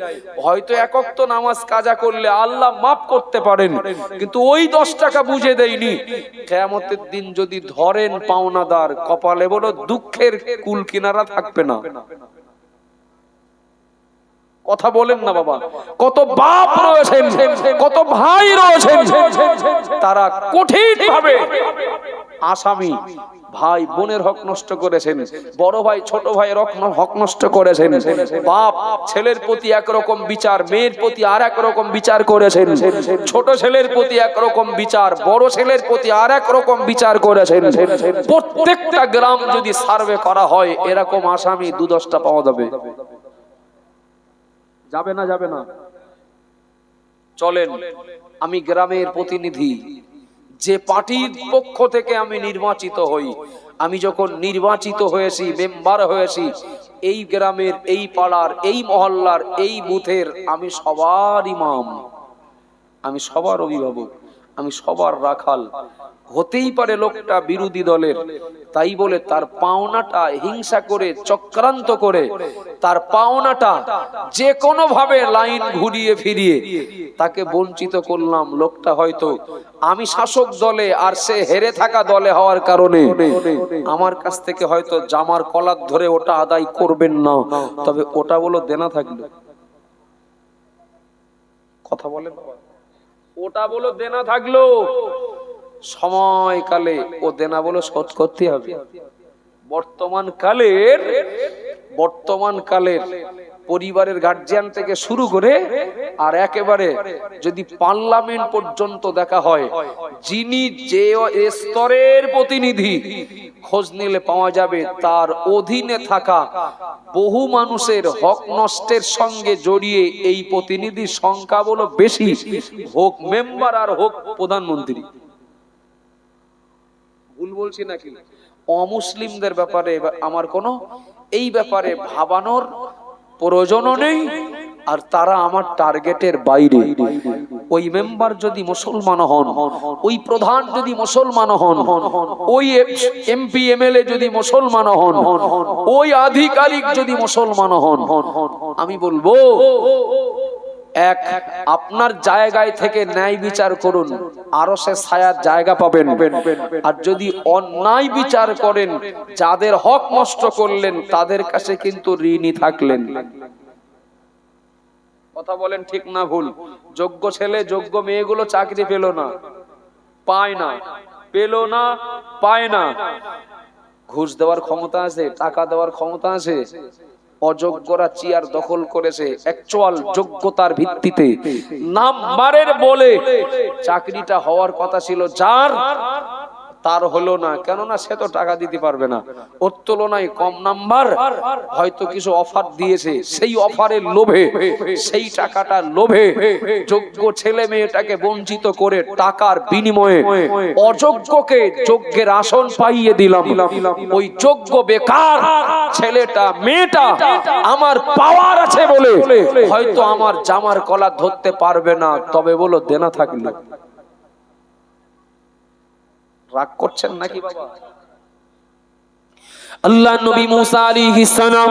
হয়তো 1 ওয়াক্ত নামাজ কাজা করলে আল্লাহ মাফ করতে পারেন, কিন্তু ওই 10 টাকা বুঝে দেয়নি, কিয়ামতের দিন যদি ধরেন পাওনাদার, কপালে বড় দুঃখের কুল কিনারা থাকবে না। কথা বলেন না বাবা। কত বাপ রয়েছেন, কত ভাই রয়েছেন, তারা কঠিন ভাবে আসামি, ভাই বোনের হক নষ্ট করেছেন, বড় ভাই ছোট ভাইয়ের হক নষ্ট করেছেন, বাপ ছেলের প্রতি একরকম বিচার, মেয়ের প্রতি আর এক রকম বিচার করেছেন, ছোট ছেলের প্রতি একরকম বিচার, বড় ছেলের প্রতি আর এক রকম বিচার করেছেন। প্রত্যেকটা গ্রাম যদি সার্ভে করা হয়, এরকম আসামি 2-10টা পাওয়া যাবে। যাবে না? যাবে না? চলেন, আমি গ্রামের প্রতিনিধি, যে পার্টির পক্ষ থেকে আমি নির্বাচিত হই, আমি যখন নির্বাচিত হয়েছি, মেম্বার হয়েছি, এই গ্রামের, এই পাড়ার, এই মহল্লার, এই বুথের আমি সবার ইমাম, আমি সবার অভিভাবক। আমি সবার রাখাল। হতেই পারে লোকটা বিরোধী দলের, তাই বলে তার পাওনাটা হিংসা করে চক্রান্ত করে তার পাওনাটা যে কোনো ভাবে লাইন ঘুরিয়ে ফিরিয়ে তাকে বঞ্চিত করলাম। লোকটা হয়তো আমি শাসক দলে আর সে হেরে থাকা দলে হওয়ার কারণে আমার কাছ থেকে হয়তো জামার কলার ধরে ওটা আদায় করবেন না, তবে ওটা বলো দেনা থাকলো। কথা বলে ওটা বলো দেনা থাকলো, সময়কালে ও দেনা বলো শোধ করতে হবে। বর্তমান কালের পরিবারের গার্জিয়ান থেকে শুরু করে আর একেবারে যদি পার্লামেন্ট পর্যন্ত দেখা হয়, যিনি যে স্তরের প্রতিনিধি খোঁজ নিলে পাওয়া যাবে তার অধীনে থাকা বহু মানুষের হক নষ্টের সঙ্গে জড়িয়ে এই প্রতিনিধির সংখ্যা বলো বেশি, হোক মেম্বার আর হোক প্রধানমন্ত্রী। ভুল বলছি নাকি? অমুসলিমদের ব্যাপারে আমার কোনো এই ব্যাপারে ভাবানোর প্রয়োজনও নেই, আর তারা আমার টার্গেটের বাইরে। ওই মেম্বার যদি মুসলমান হন, ওই প্রধান যদি মুসলমান হন, ওই এমপি এমএলএ যদি মুসলমান হন, ওই আধিকারিক যদি মুসলমান হন, আমি বলবো এক, আপনার জায়গায় থেকে ন্যায় বিচার করুন, আরো সে ছায়ার জায়গা পাবেন। আর যদি অন্যায় বিচার করেন, যাদের হক নষ্ট করলেন তাদের কাছে কিন্তু ঋণী থাকলেন। কথা বলেন ঠিক না ভুল? যোগ্য ছেলে যোগ্য মেয়েগুলো চাকরি পেল না, পায় না, পেল না, পায় না। ঘুষ দেওয়ার ক্ষমতা আছে, টাকা দেওয়ার ক্ষমতা আছে, অযোগ্যরা চেয়ার দখল করেছে অ্যাকচুয়াল যোগ্যতার ভিত্তিতে। নাম্বারের বলে চাকরিটা হওয়ার কথা ছিল যার, তার হলো না, কেননা সে তো টাকা দিতে পারবে না, ওর তুলনায় কম নাম্বার, হয়তো কিছু অফার দিয়েছে, সেই অফারের লোভে, সেই টাকাটার লোভে যোগ্য ছেলে মেয়েটাকে বঞ্চিত করে টাকার বিনিময়ে অযোগ্যকে যোগ্যের আসন পাইয়ে দিলাম। ওই যোগ্য বেকার ছেলেটা মেয়েটা আমার পাওয়ার আছে বলে হয়তো আমার জামার কলার ধরতে পারবে না, তবে বলো দেনা থাকলে। রাগ করছেন নাকি বাবা? আল্লাহ নবী মুসা আলাইহিস সালাম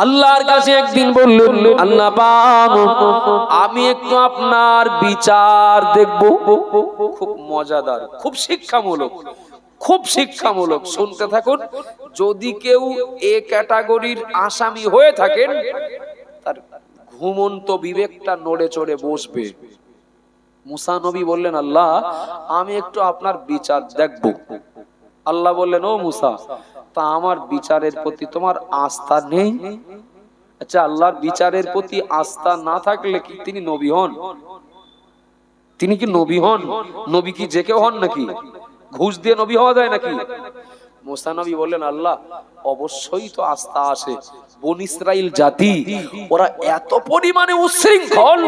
আল্লাহর কাছে একদিন বললেন, আল্লাহ পাক আমি একটু আপনার বিচার দেখব। খুব মজাদার, খুব শিক্ষামূলক, খুব শিক্ষামূলক, শুনতে থাকুন। যদি কেউ এ ক্যাটাগরির আসামি হয়ে থাকেন, তার ঘুমন্ত বিবেকটা নড়ে চড়ে বসবে। মুসা নবী বললেন, আল্লাহ আমি একটু আপনার বিচার দেখব। আল্লাহ বললেন, ও মুসা, তা আমার বিচারের প্রতি তোমার আস্থা নেই? আচ্ছা, আল্লাহর বিচারের প্রতি আস্থা না থাকলে কি তিনি নবী হন? তিনি কি নবী হন? নবী কি যে কেউ হন নাকি? ঘুষ দিয়ে নবী হওয়া যায় নাকি? মুসা নবী বললেন, আল্লাহ অবশ্যই তো আস্থা আসে। বনী ইসরাইল জাতি ওরা এত পরিমাণে উচ্ছৃঙ্খল,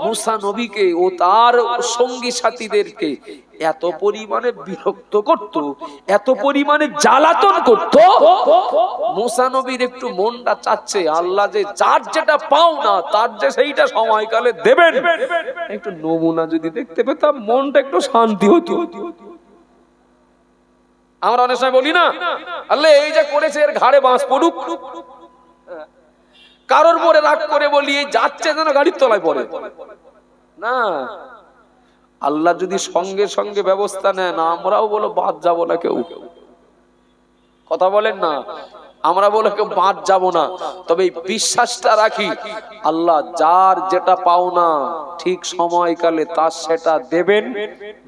মুসা নবীকে ও তার সঙ্গী সাথীদেরকে এত পরিমাণে বিরক্ত করত, এত পরিমাণে জ্বালাতন করত। মুসা নবীর একটু মনটা চাচ্ছে আল্লাহ যে যার যেটা পাও না তার যে সেইটা সময়কালে দেবেন, একটু নমুনা যদি দেখতে পেতাম মনটা একটু শান্তি হতো। আমরা অনেক সময় বলি না, আল্লাহ এই যে করেছে এর ঘাড়ে বাঁশ পড়ুক। কারোর পরে রাগ করে বলি যাচ্ছে যেন গাড়ির তলায় পড়ে না। আল্লাহ যদি সঙ্গে সঙ্গে ব্যবস্থা নেয় না, আমরাও বলো বাদ যাব না কেউ। কথা বলেন না, আমরা বলে কেউ বাদ যাব না। তবে বিশ্বাসটা রাখি, আল্লাহ যার যেটা পাও না ঠিক সময়কালে তার সেটা দেবেন,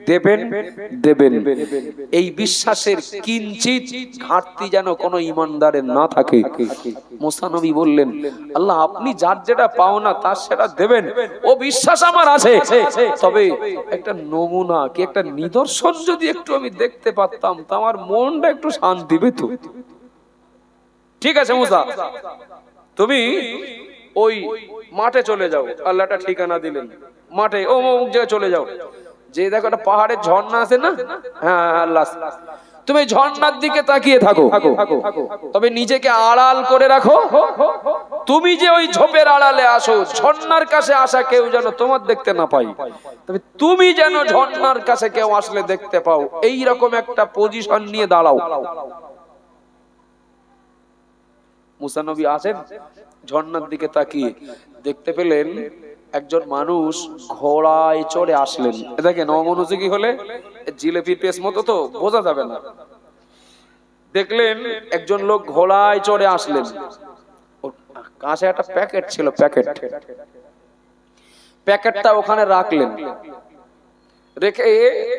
দেবেন, দেবেন। এই বিশ্বাসের কিঞ্চিত ঘাটতি যেন কোনো ইমানদারের না থাকে। মুসা নবী বললেন, আল্লাহ আপনি যার যেটা পাও না তার সেটা দেবেন, ও বিশ্বাস আমার আছে। তবে একটা নমুনা কি একটা নিদর্শন যদি একটু আমি দেখতে পারতাম তা আমার মনটা একটু শান্তি পেত। ঠিক আছে মুসা, তুমি ওই মাঠে চলে যাও, আল্লাহটা ঠিকানা দিলেন, মাঠে ও জায়গায় চলে যাও, যে দেখো একটা পাহাড়ের ঝর্ণা আছে না, হ্যাঁ আল্লাহ, তুমি ঝর্ণার দিকে তাকিয়ে থাকো, তবে নিজেকে আড়াল করে রাখো। তুমি যে ওই ঝোপের আড়ালে আসো, ঝর্ণার কাছে আসা কেউ যেন তোমার দেখতে না পাই, তবে তুমি যেন ঝর্ণার কাছে কেউ আসলে দেখতে পাও, এই রকম একটা পজিশন নিয়ে দাঁড়াও। মুসা নবী আছেন ঝর্ণার দিকে তাকিয়ে, দেখতে পেলেন একজন মানুষ ঘোড়ায় চড়ে আসলেন। দেখেন অমনোযোগী হলে জিলেপির পেস মতো তো বোঝা যাবে না। দেখলেন একজন লোক ঘোড়ায় চড়ে আসলেন, কাছে একটা প্যাকেট ছিল, প্যাকেটটা ওখানে রাখলেন, রেখে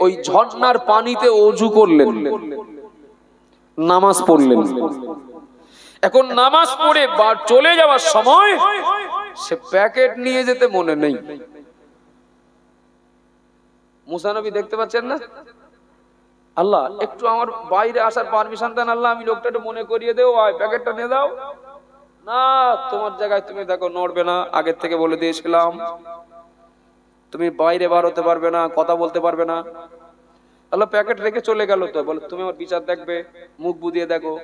ওই ঝর্ণার পানিতে ওযু করলেন, নামাজ পড়লেন। এখন নামাজ পড়ে চলে যাওয়ার সময় সে প্যাকেট নিয়ে যেতে মনে নেই। মুসা নবী দেখতে পাচ্ছেন না, আল্লাহ একটু আমার বাইরে আসার পারমিশন দেন, আল্লাহ আমি লোকটা একটু মনে করিয়ে দেও, প্যাকেটটা নিয়ে দাও। না, তোমার জায়গায় তুমি দেখো, নড়বে না, আগের থেকে বলে দিয়েছিলাম তুমি বাইরে বার হতে পারবে না, কথা বলতে পারবে না। আল্লাহ প্যাকেট রেখে চলে গেল, তো বলে তুমি আমার বিচার দেখবে, মুখ বুঝিয়ে দেখো।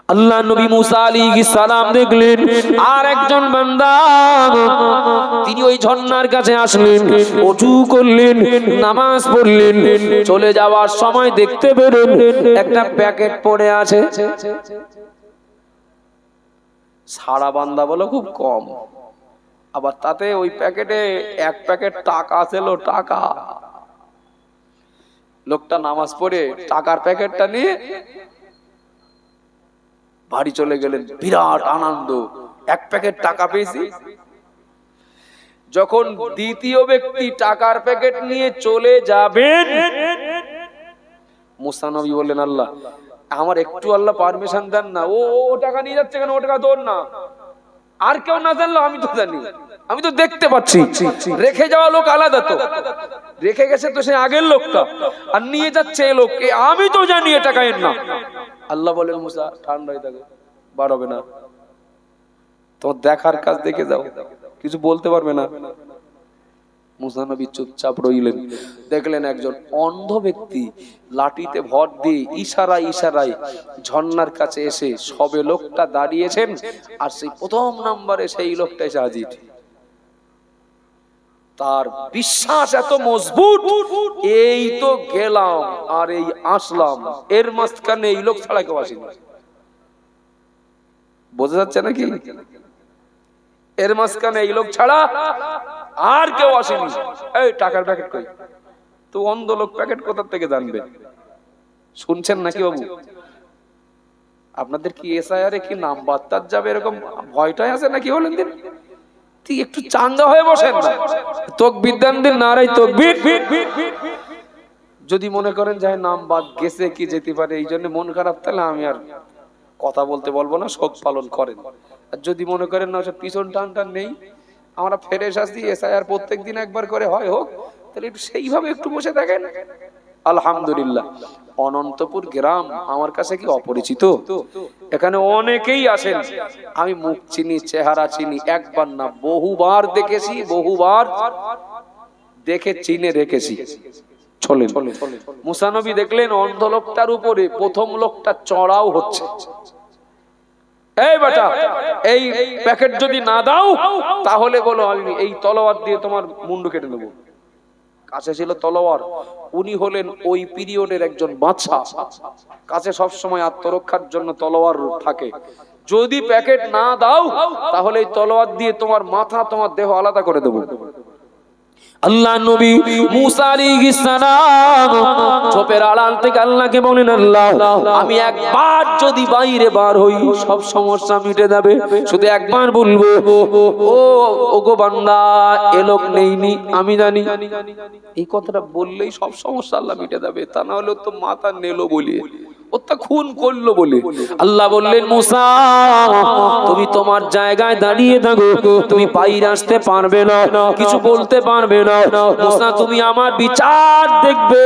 আল্লাহ নবী মুসা আলাইহিস সালাম দেখলেন আর একজন বান্দা, তিনি ওই ঝর্ণার কাছে আসলেন, ওযু করলেন, নামাজ পড়লেন, চলে যাওয়ার সময় দেখতে পেলেন একটা প্যাকেট পড়ে আছে। সারা বান্দা বলো খুব কম, আবার তাতে ওই প্যাকেটে এক প্যাকেট টাকা ছিল, টাকা। লোকটা নামাজ পড়ে টাকার প্যাকেটটা নিয়ে বাড়ি চলে গেলেন, বিরাট আনন্দ, এক প্যাকেট টাকা পেয়েছি। যখন দ্বিতীয় ব্যক্তি টাকার প্যাকেট নিয়ে চলে যাবেন, মুসা নবী বললেন আল্লাহ আমার একটু আল্লাহ পারমিশন দেন না, ও টাকা নিয়ে যাচ্ছে কেন, ও টাকা দৌড় না, আর কেউ না জানলো আমি তো জানি, আমি তো দেখতে পাচ্ছি। রেখে যাওয়া লোক আলাদা, তো রেখে গেছে তো সে আগের লোকটা, আর নিয়ে যাচ্ছে এই লোক, আমি তো জানি এ টাকা এর না। আল্লাহ বলেন মুসা ঠান্ডা হয়ে থাকো, বার হবে না, তোমার দেখার কাজ দেখে যাও, কিছু বলতে পারবে না। মুসা নবী চুপচাপ রইলেন। দেখলেন একজন অন্ধ ব্যক্তি লাঠিতে ভর দিয়ে ইশারায় ঝর্ণার কাছে এসে সবে লোকটা দাঁড়িয়েছেন, আর সেই প্রথম নম্বরে সেই লোকটা এসে হাজির। তার বিশ্বাস এত মজবুত, এই তো গেলাম আর এই আসলাম, এর মাঝখানে এই লোক ছাড়া কেউ আসেনি। বোঝা যাচ্ছে নাকি? এর মাঝখানে এই লোক ছাড়া আর কেউ আসেনি। এই টাকার প্যাকেট কই? তো অন্ধ লোক প্যাকেট কোথা থেকে জানবে? শুনছেন নাকি বাবু? আপনাদের কি এসআইআরে কি নাম বাদ যাবে এরকম ভয়টাই আছে নাকি? বলেন দিন, ঠিক একটু চাঙ্গা হয়ে বসেন না, তাকবীর দেন, দিন নারায়ে তাকবীর। যদি মনে করেন যে নাম বাদ গেছে কি যেতে পারে এই জন্য মন খারাপ, তাহলে আমি আর কথা বলবো না, শোক পালন করেন। আর যদি মনে করেন না পিছন টান নেই, আমরা ফেরেশ আছি, এসআইআর প্রত্যেকদিন একবার করে হয় হোক, তাহলে একটু সেইভাবে একটু বসে থাকেন। আলহামদুলিল্লাহ, অনন্তপুর গ্রাম আমার কাছে কি অপরিচিত? এখানে অনেকেই আসেন, আমি মুখ চিনি, চেহারা চিনি, একবার না বহুবার দেখেছি, বহুবার দেখে চিনে রেখেছি। চলেন, মুসা নবী দেখলেন অন্ধ লোকটার উপরে প্রথম লোকটা চড়াও হচ্ছে। এই বেটা, এই প্যাকেট যদি না দাও তাহলে বলো আমি এই তলোয়ার দিয়ে তোমার মুন্ডু কেটে নেব। কাছে ছিল তলোয়ার, উনি হলেন ওই পিরিয়ডের একজন বাদশা, কাছে সব সময় আত্মরক্ষার জন্য তলোয়ার থাকে। যদি প্যাকেট না দাও তাহলে এই তলোয়ার দিয়ে তোমার মাথা, তোমার দেহ আলাদা করে দেব। আল্লাহ নবী মুসা আলাইহিস সালাম ঝোপের আড়াল থেকে আল্লাহকে বলেন, আল্লাহ আমি একবার যদি বাইরে বার হই সব সমস্যা মিটে যাবে, শুধু একবার বলবো ও গো বান্দা এ লোক নেইনি আমি জানি, এই কথাটা বললেই সব সমস্যা আল্লাহ মিটে যাবে। তা না হলে তো মাথা নেলো বলিয়ে, ওটা খুন করলো বলে। আল্লাহ বললেন মুসা তুমি তোমার জায়গায় দাঁড়িয়ে থাকো, তুমি বাইরে আসতে পারবে না, কিছু বলতে পারবে না। মুসা তুমি আমার বিচার দেখবে,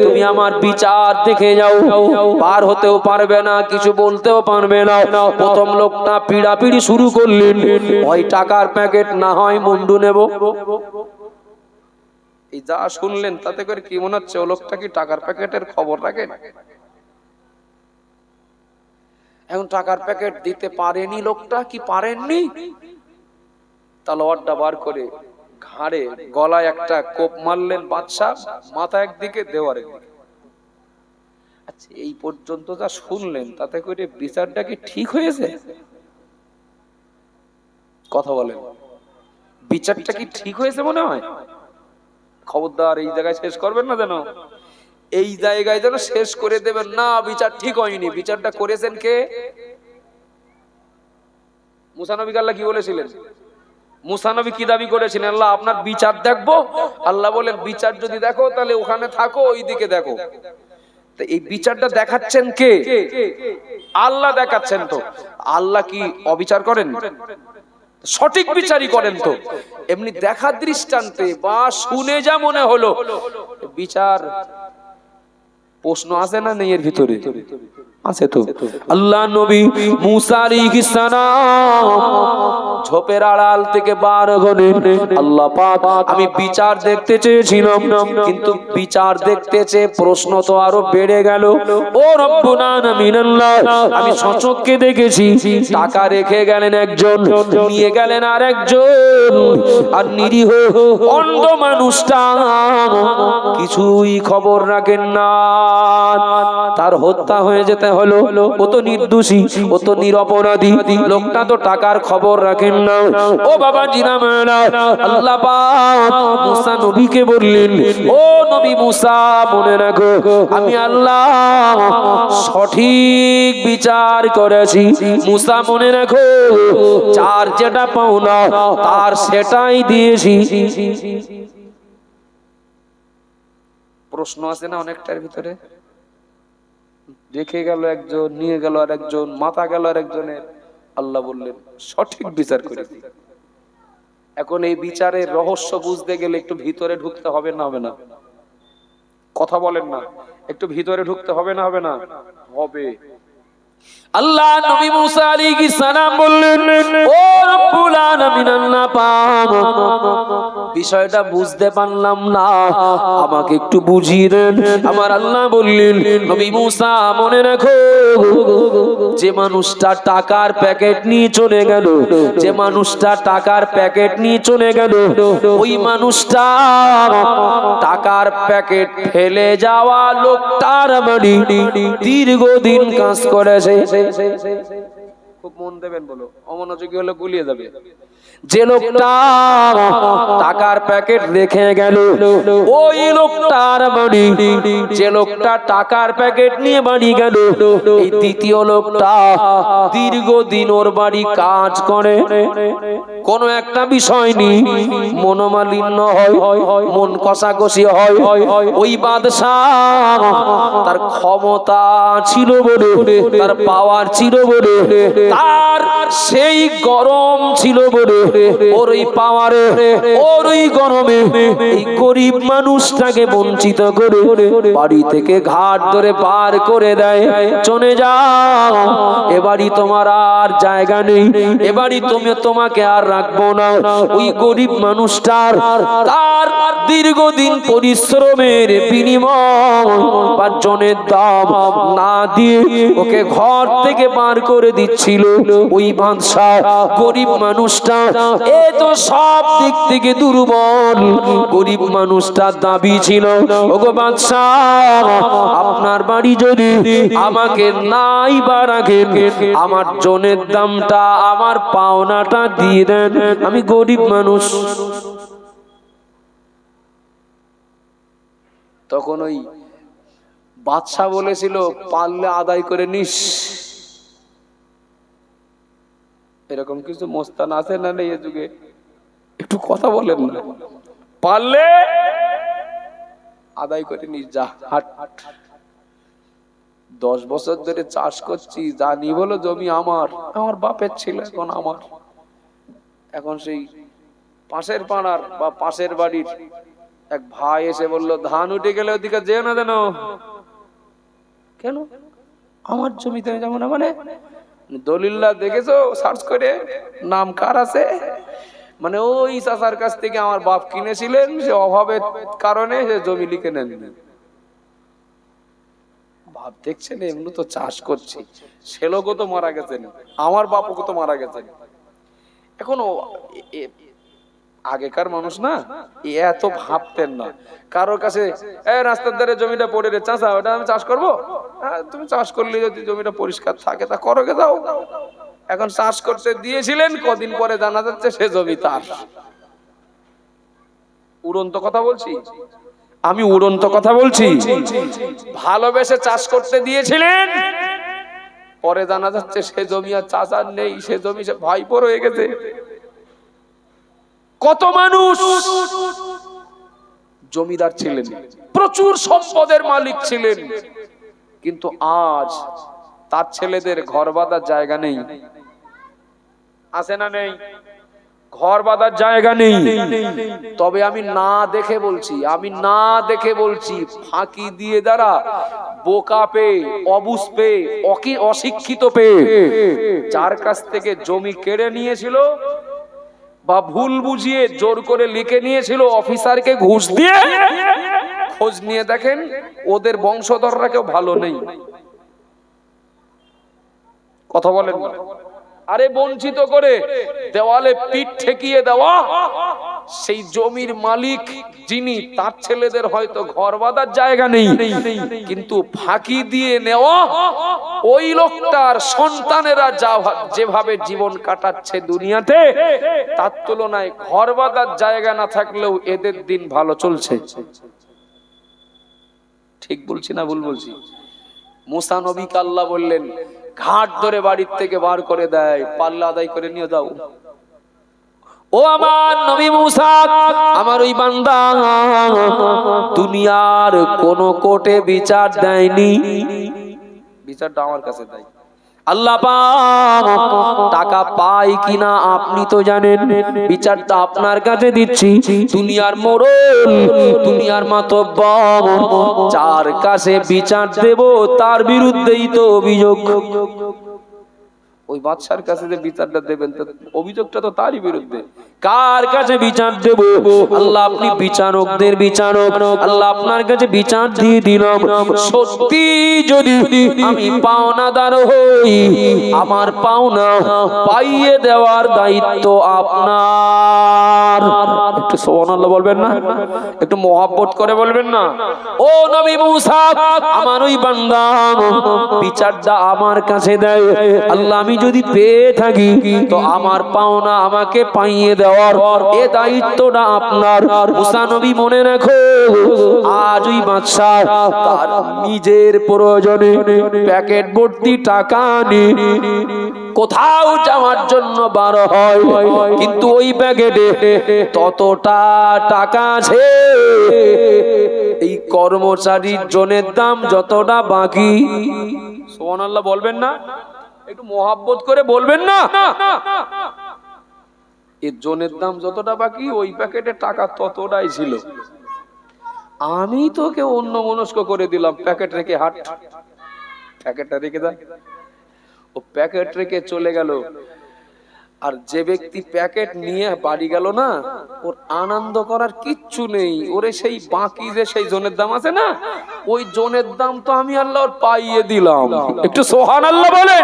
তুমি আমার বিচার দেখে যাও, পার হতেও পারবে না, কিছু বলতেও পারবে না। প্রথম লোকটা পিড়াপিড়ি শুরু করলেন, হয় টাকার প্যাকেট না হয় মুন্ডু নেব। এই যা শুনলেন তাতে করে কি মনে হচ্ছে ও লোকটা কি টাকার প্যাকেটের খবর রাখে? এখন টাকার প্যাকেট দিতে পারেনি লোকটা কি পারেননি? তলোয়ারটা বার করে ঘাড়ে গলায় একটা কোপ মারলেন বাদশা, মাথা একদিকে দেওয়ার একদিকে। আচ্ছা, এই পর্যন্ত যা শুনলেন তাতে করে বিচারটা কি ঠিক হয়েছে? কথা বলেন, বিচারটা কি ঠিক হয়েছে মনে হয়? খবরদার এই জায়গায় শেষ করবেন না, যেন এই জায়গায় যেন শেষ করে দেবেন না। বিচার ঠিক হয়নি। বিচারটা করেছেন কে? মুসা নবীকে আল্লাহ কি বলেছিলেন? মুসা নবী কি দাবি করেছিলেন? আল্লাহ আপনার বিচার দেখবো। আল্লাহ বলেন বিচার যদি দেখো তাহলে ওখানে থাকো, ওইদিকে দেখো। তো এই বিচারটা দেখাচ্ছেন কে? আল্লাহ দেখাচ্ছেন। তো আল্লাহ কি অবিচার করেন? সঠিক বিচারই করেন। তো এমনি দেখা দৃষ্টান্তে বা শুনে যা মনে হলো বিচার, প্রশ্ন আছে না নেই এর ভিতরে? আছে তো। আল্লাহ নবী মুসা আলাইহিস সালাম ঝোপের আড়াল থেকে বার হলেন। আল্লাহ পাক, আমি বিচার দেখতে চেয়েছিলাম, কিন্তু বিচার দেখতে চেয়ে প্রশ্ন তো আরো বেড়ে গেল। ও রব্বুল আলামিন আল্লাহ, আমি সচক্ষে দেখেছি টাকা রেখে গেলেন একজন, নিয়ে গেলেন আরেকজন, আর নিরীহ অন্ধ মানুষটা কিছুই খবর রাখেন না। তার হত্যা হয়ে যেতে হলো। ও তো নির্দোষী, ও তো নিরপরাধী, লোকটা তো টাকার খবর রাখেন না। ও বাবা জিনামেরা, আল্লাহ পাক মুসা নবীকে বললেন, ও নবী মুসা, মনে রাখো আমি আল্লাহ সঠিক বিচার করেছি। মুসা মনে রাখো, যার যেটা পাওনা তার সেটাই দিয়েছি। প্রশ্ন আছে না অনেকটার ভিতরে? রেখে গেল একজন, নিয়ে গেল আর একজন, মাথা গেল আর একজনের। আল্লাহ বললেন সঠিক বিচার করেছি। এখন এই বিচারের রহস্য বুঝতে গেলে একটু ভিতরে ঢুকতে হবে না হবে না? কথা বলেন না, একটু ভিতরে ঢুকতে হবে না হবে না? হবে। আল্লাহ নবী মুসা আলাইহিস সালাম বললেন, ও রব্বুল আলামিন আল্লাহ পাক, বিষয়টা বুঝতে পারলাম না, আমাকে একটু বুঝিয়ে দেন। আমার আল্লাহ বললেন, নবী মুসা মনে রাখো, যে মানুষটা টাকার প্যাকেট নিয়ে চলে গেল, যে মানুষটা টাকার প্যাকেট নিয়ে চলে গেল, ওই মানুষটা টাকার প্যাকেট ফেলে যাওয়া লোকটার বাড়ি দীর্ঘদিন কাজ করেছে। খুব মন দেবেন, বলো, অমনোযোগী হলে গুলিয়ে যাবে। যে লোকটা টাকার প্যাকেট রেখে গেল, ওই লোকটার বাড়ি, যে লোকটা টাকার প্যাকেট নিয়ে বাড়ি গেল, এই দ্বিতীয় লোকটা দীর্ঘদিন ওর বাড়ি কাজ করে। কোন একটা বিষয় নিয়ে মনোমালিন্য হয়, মন কষাকষি হয়। ওই বাদশাহ তার ক্ষমতা ছিল বলে, তার পাওয়ার ছিল বলে, তার সেই গরম ছিল বলে, ওর ওই পাওয়ারে, ওর ওই গরমে এই গরিব মানুষটাকে বঞ্চিত করে বাড়ি থেকে ঘাট ধরে পার করে দেয়। চলে যাও, এবারই তোমার আর জায়গা নেই, এবারই তোমাকে আর রাখবো না। ওই গরিব মানুষটার তার দীর্ঘদিন পরিশ্রমের বিনিময় বা জনের দাম না দিয়ে ওকে ঘর থেকে বার করে দিচ্ছিল ওই বাদশা। গরিব মানুষটা এ তো সব দিক থেকে দুর্বল। গরিব মানুষটার দাবি ছিল, ওগো বাদশা, আপনার বাড়ি যদি আমাকে নাই বা রাখেন, আমার জনের দামটা, আমার পাওনাটা দিয়ে দেন, আমি গরিব মানুষ। তখন ওই বাদশা বলেছিল, পারলে আদায় করে নিস। এরকম কিছু মোস্তান আছে না নেই এ যুগে? একটু কথা বলেন না। পারলে আদায় করে নিস, যা হাট। 10 বছর ধরে চাষ করছি, জানি বলো জমি আমার, আমার বাপের ছিল, এখন আমার। এখন সেই পাশের পাড়ার বা পাশের বাড়ির এক ভাই এসে বলল, ধান উঠে গেলে ওদিকে যেও না। যেন কেন? আমার জমিতে যাবো না মানে? দলিল্লা দেখেছো সার্চ করে, নাম কার আছে? মানে ওই চাচার কাছ থেকে আমার বাপ কিনেছিলেন, সে অভাবের কারণে সে জমি লিখে নেন। বাপ দেখছেন এমনি তো চাষ করছি, সে লোকও তো মারা গেছেন, আমার বাপও তো মারা গেছেন। এখন আগেকার মানুষ না এত ভাবতেন না। কারোর কাছে রাস্তার ধারে জমিটা পড়ে রে চাষা, ওটা আমি চাষ করবো, তুমি চাষ করলে যদি জমিটা পরিষ্কার থাকে তা করো গে দাও। এখন চাষ করতে দিয়েছিলেন, কদিন পরে জানা যাচ্ছে সে জমি তার। উড়ন্ত কথা বলছি আমি, উড়ন্ত কথা বলছি। ভালোবেসে চাষ করতে দিয়েছিলেন, পরে জানা যাচ্ছে সে জমি আর চাষার নেই, সে জমি সে ভাইপোর হয়ে গেছে। কত মানুষ জমিদার ছিলেন, প্রচুর সম্পদের মালিক ছিলেন, কিন্তু আজ তার ছেলেদের ঘর বাঁধার জায়গা নেই। আছে না নেই? ঘর বাঁধার জায়গা নেই। তবে আমি না দেখে বলছি, আমি না দেখে বলছি, ফাঁকি দিয়ে দ্বারা বোকা পেয়ে, অবুঝ পেয়ে, অশিক্ষিত পেয়ে যার কাছ থেকে জমি কেড়ে নিয়েছিল বা ভুল বুঝিয়ে জোর করে লিখে নিয়েছিল অফিসারকে ঘুষ দিয়ে, খোঁজ নিয়ে দেখেন ওদের বংশধররা কেউ ভালো নেই। কথা বলেন। আরে বঞ্চিত করে দেওয়ালে পিঠ ঠেকিয়ে দেওয়া সেই জমির মালিক যিনি, তার ছেলেদের হয়তো ঘর বাঁধার জায়গা নেই, কিন্তু ফাঁকি দিয়ে নেওয়া ওই লোকটার সন্তানেরা যেভাবে জীবন কাটাচ্ছে দুনিয়াতে, তার তুলনায় ঘর বাঁধার জায়গা না থাকলেও এদের দিন ভালো চলছে। ঠিক বলছি না ভুল বলছি? মুসা নবীকে আল্লাহ বললেন ঘাট ধরে বাড়ির থেকে বার করে দেয়, পাল্লা আদায় করে নিয়ে যাও। ও আমার নবী মুসা, আমার ওই বান্দা দুনিয়ার কোন কোর্টে বিচার দেয়নি, বিচারটা আমার কাছে দেয়। আল্লাহ পাক টাকা পায় কিনা আপনি তো জানেন, বিচারটা আপনার কাছে দিচ্ছি। দুনিয়ার মোড়ল, দুনিয়ার মাতব্বর, যার কাছে বিচার দেব তার বিরুদ্ধেই তো অভিযোগ। ওই বাদশার কাছে যে বিচারটা দেবেন, অভিযোগটা তো তারই বিরুদ্ধে। কার কাছে বিচার দেব? আল্লাহ আপনি বিচারকদের বিচারক, আল্লাহ আপনার কাছে বিচার দিয়ে দিলাম। সত্যি যদি আমি পাওনাদার হই, আমার পাওনা পাইয়ে দেওয়ার দায়িত্ব আপনার। একটু সুবহানাল্লাহ বলবেন না? একটু মহব্বত করে বলবেন না? ও নবী মুসা, আমার ওই বান্দা বিচারটা আমার কাছে দেয়, আল্লাহ আমি যদি পেয়ে থাকি তো আমার পাওনা আমাকে পাইয়ে দেওয়ার এ দায়িত্বটা আপনার। মুসা নবী মনে রাখো, আজ ওই বাদশা তার নিজের প্রয়োজনে প্যাকেট ভর্তি টাকা নিয়ে কোথাও যাওয়ার জন্য বার হয়, কিন্তু ওই প্যাকেটে ততটা টাকা আছে এই কর্মচারীর জনের দাম যতটা বাকি। সুবহানাল্লাহ বলবেন না? একটু মহব্বত করে বলবেন না? এর জনের দাম যতটা বাকি, ওই প্যাকেটে টাকা ততটাই ছিল। আমি তোকে অন্য মনস্ক করে দিলাম, প্যাকেট রেখে হাট, প্যাকেটটা রেখে দেয়। ও প্যাকেট রেখে চলে গেল, আর যে ব্যক্তি প্যাকেট নিয়ে বাড়ি গেল না, ওর আনন্দ করার কিচ্ছু নেই। ওরে সেই বাকি যে সেই জনের দাম আছে না, ওই জনের দাম তো আমি আল্লাহর পাইয়ে দিলাম। একটু সুবহানাল্লাহ বলেন।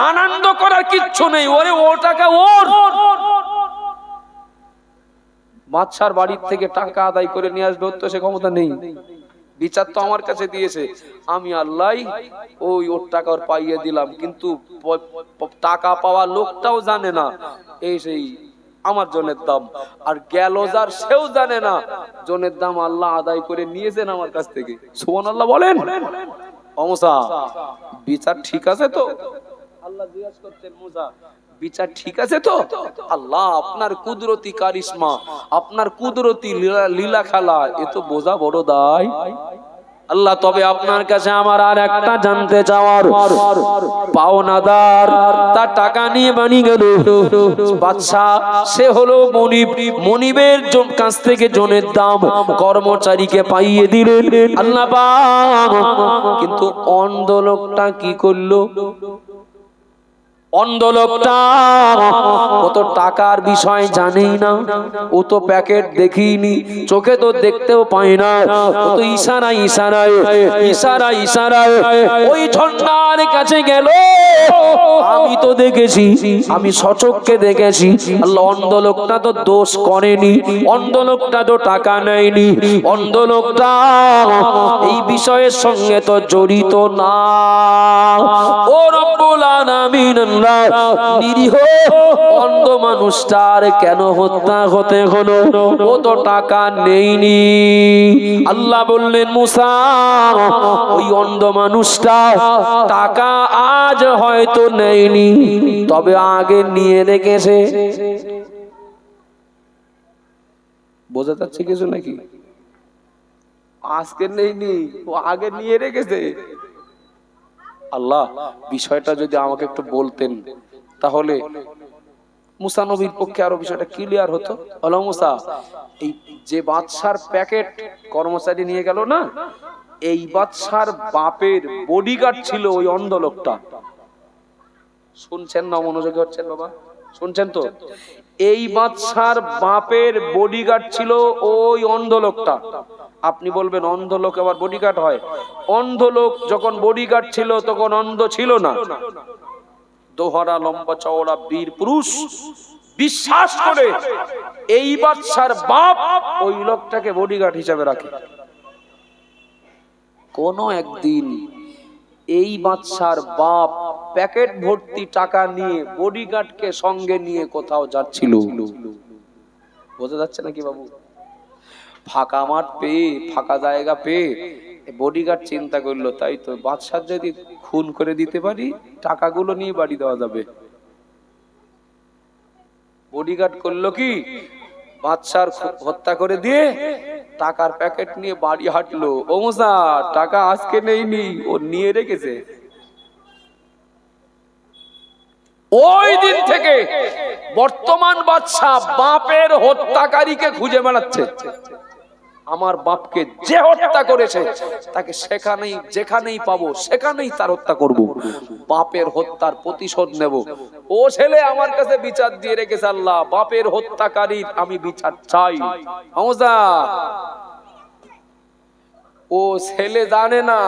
আনন্দ করার কিচ্ছু নেই, ওরে ও টাকা ওর। বাদশার বাড়ির থেকে টাকা আদায় করে নিয়ে আসবে, তো সে ক্ষমতা নেই। বিচার তো আমার কাছে দিয়েছে, আমি আল্লাহ ওই ওর টাকা ওর পাইয়ে দিলাম, কিন্তু টাকা পাওয়া লোকটাও জানে না এই সেই আমার জনের দাম, আর গেল যার সেও জানে না জনের দাম আল্লাহ আদায় করে নিয়েছেন আমার কাছ থেকে। সুবহানাল্লাহ বলেন। ও মুসা, বিচার ঠিক আছে তো? আল্লাহ জিজ্ঞাসা করছেন, মুসা বিচার ঠিক আছে তো? আল্লাহ আপনার কুদরতি কারিশমা, আপনার কুদরতি লীলা খেলা, এ তো বোঝা বড় দায়। আল্লাহ তবে আপনার কাছে আমার আর একটা জানতে চাওয়ার, পাওনাদার তার টাকা নিয়ে বানি গেল বাদশা, সে হলো মনিব, মনিবের কাছ থেকে জনের দাম কর্মচারীকে পাইয়ে দিলেন আল্লাহ পাক। কিন্তু অন্ধ লোকটা কি করলো? অন্ধ লোকটা কত টাকার বিষয় জানেই না, ও তো প্যাকেট দেখিনি, চোখে তো দেখতেও পায় না, ও তো ইশারায় ইশারায় ইশারায় ইশারায় ওই ঝর্ণার কাছে গেল। আমি তো দেখেছি, আমি সচক্ষে দেখেছি। আল্লাহ, অন্ধ লোকটা তো দোষ করেনি, অন্ধ লোকটা তো টাকা নেয়নি, অন্ধ লোকটা এই বিষয়ের সঙ্গে তো জড়িত না। ও রব্বুল আলামিন, নিরীহ অন্ধ মানুষটার কেন হত্যা হতে হলো? ও তো টাকা নেইনি। আল্লাহ বললেন, মুসা, ওই অন্ধ মানুষটা টাকা আজ হয়তো নেইনি, তবে আগে নিয়ে রেখেছে। বোঝা যাচ্ছে কিছু নাকি? আজকে নেইনি, ও আগে নিয়ে রেখেছে। আল্লাহ, বিষয়টা যদি আমাকে একটু বলতেন তাহলে মুসা নবীর পক্ষে আরো বিষয়টা ক্লিয়ার হতো। আল্লাহ, মুসা, এই যে বাদশার প্যাকেট কর্মচারী নিয়ে গেল না, এই বাদশার বাপের বডিগার্ড ছিল ওই অন্ধ লোকটা। শুনছেন না? মনোযোগী হচ্ছেন বাবা? শুনছেন তো? এই বাদশার বাপের বডিগার্ড ছিল ওই অন্ধ লোকটা। আপনি বলবেন অন্ধ লোক আবার বডিগার্ড হয়? অন্ধ লোক যখন বডিগার্ড ছিল তখন অন্ধ ছিল না। দোহারা, লম্বা চওড়া বীর পুরুষ, বিশ্বাস করে এই বাদশার বাপ ওই লোকটাকে বডিগার্ড হিসেবে রাখে। কোন একদিন এই বাদশার বাপ প্যাকেট ভর্তি টাকা নিয়ে বডিগার্ডকে সঙ্গে নিয়ে কোথাও যাচ্ছিল। বোঝা যাচ্ছে নাকি বাবু? ফাঁকা মাঠ পেয়ে, ফাঁকা জায়গা পেয়ে বডিগার্ড চিন্তা করলো, তাই তো বাদশার যদি খুন করে দিতে পারি, টাকাগুলো নিয়ে বাড়ি দেওয়া যাবে। বডিগার্ড করলো কি, বাদশার হত্যা করে দিয়ে টাকার প্যাকেট নিয়ে বাড়ি হাঁটলো। ও মুসা, টাকা আজকে নেইনি, ও নিয়ে রেখেছে। ওই দিন থেকে বর্তমান বাদশা বাপের হত্যাকারীকে খুঁজে বেড়াচ্ছে। আমার বাপকে যে হত্যা করেছে তাকে সেখানেই, যেখানেই পাবো সেখানেই তার হত্যা করব, বাপের হত্যার প্রতিশোধ নেব। ও ছেলে আমার কাছে বিচার দিয়ে রেখেছে, আল্লাহ, বাপের হত্যাকারীর আমি বিচার চাই। হামজা, ও ছেলে জানে না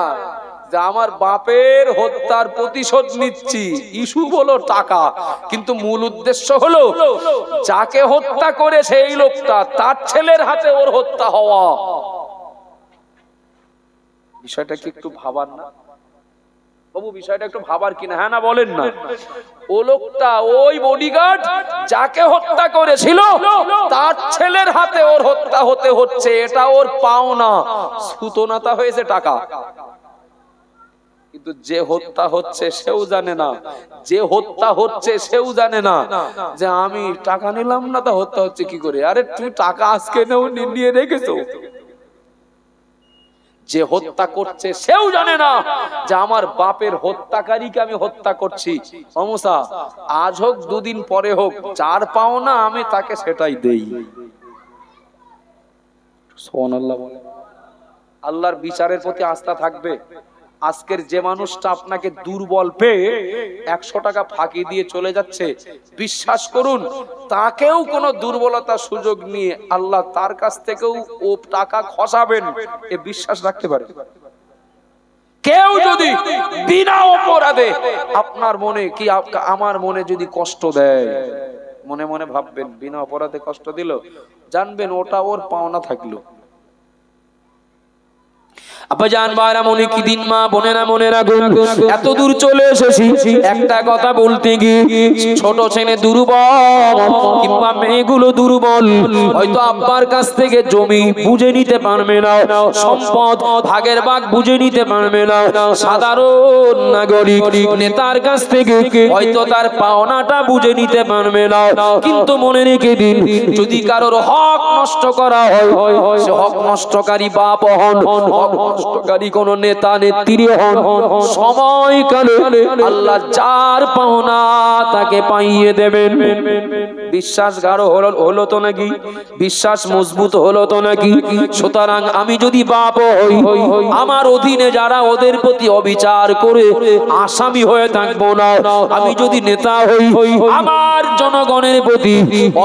যে আমার বাপের হত্যার প্রতিশোধ নিচ্ছি। ইস্যু হলো টাকা, কিন্তু মূল উদ্দেশ্য হলো যাকে হত্যা করেছে এই লোকটা, তার ছেলের হাতে ওর হত্যা হওয়া। বিষয়টা কি একটু ভাবার না বাবু? বিষয়টা একটু ভাবার কিনা? হ্যাঁ না বলেন না? ও লোকটা, ওই বডিগার্ড যাকে হত্যা করেছিল, তার ছেলের হাতে ওর হত্যা হতে হচ্ছে, এটা ওর পাওনা। সুতনাতা হয়েছে টাকা। কিন্তু যে হত্যা হচ্ছে সেও জানে না, যে হত্যা হচ্ছে সেও জানে না যে আমি টাকা নিলাম না, তা হত্যা হচ্ছে কি করে? আরে তুমি টাকা আজকে নেও, নিয়ে রেখেছো। যে হত্যা করছে সেও জানে না যে আমার বাপের হত্যাকারীকে আমি হত্যা করছি। সমস্যা আজ হোক, দুদিন পরে হোক, যার পাওনা আমি তাকে সেটাই দেই। সুবহানাল্লাহ বলে। আল্লাহর বিচারের প্রতি আস্থা থাকবে। আজকের যে মানুষটা আপনাকে দুর্বল পেয়ে 100 টাকা ফাঁকি দিয়ে চলে যাচ্ছে, বিশ্বাস করুন তাকেও কোনো দুর্বলতা সুযোগ নিয়ে আল্লাহ তার কাছ থেকেও ও টাকা খসাবেন, এ বিশ্বাস রাখতে পারে। কেউ যদি বিনা অপরাধে আপনার মনে কি আমার মনে যদি কষ্ট দেয়, মনে মনে ভাববেন বিনা অপরাধে কষ্ট দিল, জানবেন ওটা ওর পাওনা থাকলো। আব্বাজান ভাইরা, মনে কি দিন, মা বোনেরা মনে রাখুন, এত দূর চলে এসেছি একটা কথা বলতে গিয়ে। ছোট ছেলে দুর্বল কিংবা মেয়েগুলো দুর্বল, হয়তো আব্বার কাছ থেকে জমি বুঝে নিতে পারবে না, সম্পদ ভাগের ভাগ বুঝে নিতে পারবে না, সাধারণ নাগরিক নেতার কাছ থেকে হয়তো তার পাওনাটা বুঝে নিতে পারবে না। কিন্তু মনে রেখে দিন, যদি কারোর হক নষ্ট করা হয়, সে হক নষ্টকারী বাপ হন, হক নষ্টকারী কোন নেতা নেত্রী হন, সময়কালে আল্লাহ যার পাওনা তাকে পাইয়ে দেবেন। বিশ্বাস গাঢ় হলো তো নাকি? বিশ্বাস মজবুত হলো তো নাকি? সুতরাং আমি যদি বাপ হই, আমার অধীনে যারা ওদের প্রতি অবিচার করে আসামি হয়ে থাকবো না। আমি যদি নেতা হই, আমার জনগণের প্রতি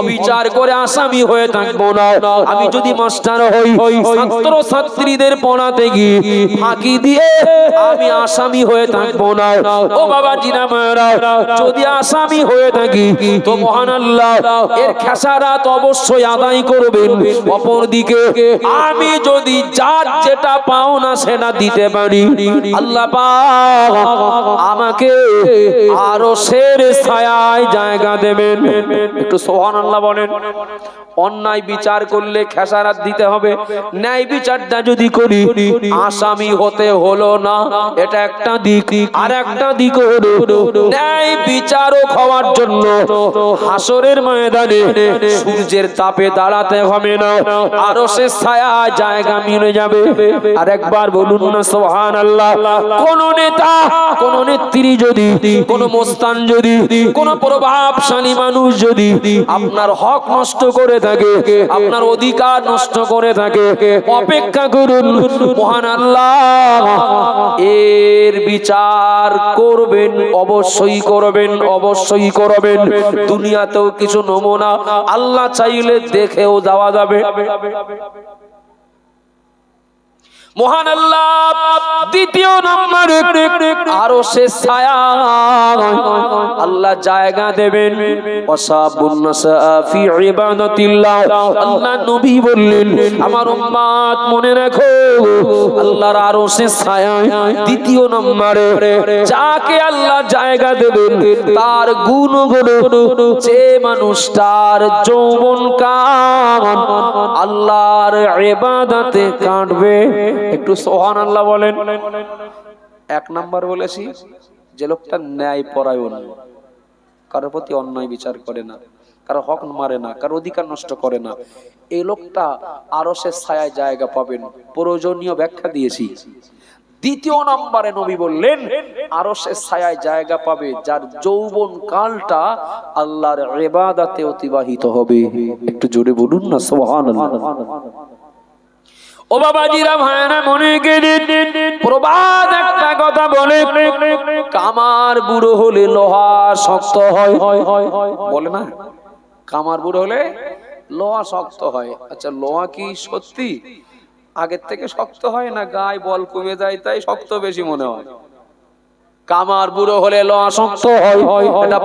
অবিচার করে আসামি হয়ে থাকবো না। আমি যদি মাস্টার হই, ছাত্র ছাত্রীদের পড়াতে গিয়ে ফাঁকি দিয়ে আমি আসামি হয়ে থাকবো না। ও বাবা জিনা মায়েরা, যদি আসামি হয়ে থাকি তো মহান আল্লাহ এর খেসারাত অবশ্যই আদায় করবেন। অপরদিকে আমি যদি যার যেটা পাও না সেটা দিতে পারি, আল্লাহ পাক আমাকে আরো সের ছায়ায় জায়গা দেবেন। একটু সুবহানাল্লাহ বলেন। অন্যায় বিচার করলে খেসারাত দিতে হবে, ন্যায় বিচারটা যদি করি আসামি হতে হলো না, এটা একটা দিক। আর একটা দিক হলো ন্যায় বিচারক হওয়ার জন্য হাসরের ময়দানে সূর্যের তাপে দাঁড়াতে হবে না, আরো সে ছায়া জায়গা মিলে যাবে। আর একবার বলুন না সুবহানাল্লাহ। কোন নেতা, কোন নেত্রী যদি, কোন মোস্তান যদি, কোন প্রভাবশালী মানুষ যদি আপনার হক নষ্ট করে থাকে, আপনার অধিকার নষ্ট করে থাকে, অপেক্ষা করুন, মহান আল্লাহ এর বিচার করবেন, অবশ্যই করবেন, অবশ্যই করবেন। দুনিয়াতেও কিছু নমুনা আল্লাহ চাইলে দেখেও যাওয়া যাবে। মহান আল্লাহ দ্বিতীয় নম্বরে আরো সে ছায়া আল্লাহ জায়গা দেবেন। ওয়াসাবুন নাসা ফি ইবাদাতিল্লাহ। আল্লাহ নবী বললেন, আমার উম্মত মনে রাখো, আল্লাহর আরো সে ছায়া দ্বিতীয় নম্বরে যাকে আল্লাহ জায়গা দেবেন তার গুণগুলো, যে মানুষটার যৌবনকাল আল্লাহর ইবাদতে কাটবে। একটু সুবহানাল্লাহ বলেন। এক নাম্বার বলেছি যে লোকটা ন্যায় পরায়ণ, কারোর প্রতি অন্যায় বিচার করে না, কারো হক মারে না, কারো অধিকার নষ্ট করে না, এই লোকটা আরশের ছায়ায় জায়গা পাবেন। প্রয়োজনীয় ব্যাখ্যা দিয়েছি। দ্বিতীয় নম্বরে নবী বললেন আরশের ছায়ায় জায়গা পাবে যার যৌবন কালটা আল্লাহর ইবাদতে অতিবাহিত হবে। একটু জোরে বলুন না সুবহানাল্লাহ। ও বাবাজিরা, ভাইরা, মনে গেলে প্রবাদ একটা কথা বলে, কামার বুড়ো হলে লোহা শক্ত হয়। বলে না, কামার বুড়ো হলে লোহা শক্ত হয়। আচ্ছা, লোহা কি সত্যি আগের থেকে শক্ত হয় না গায়ে বল কমে যায় তাই শক্ত বেশি মনে হয়? কামার বুড়ো হলে লোহা শক্ত হয়, এটা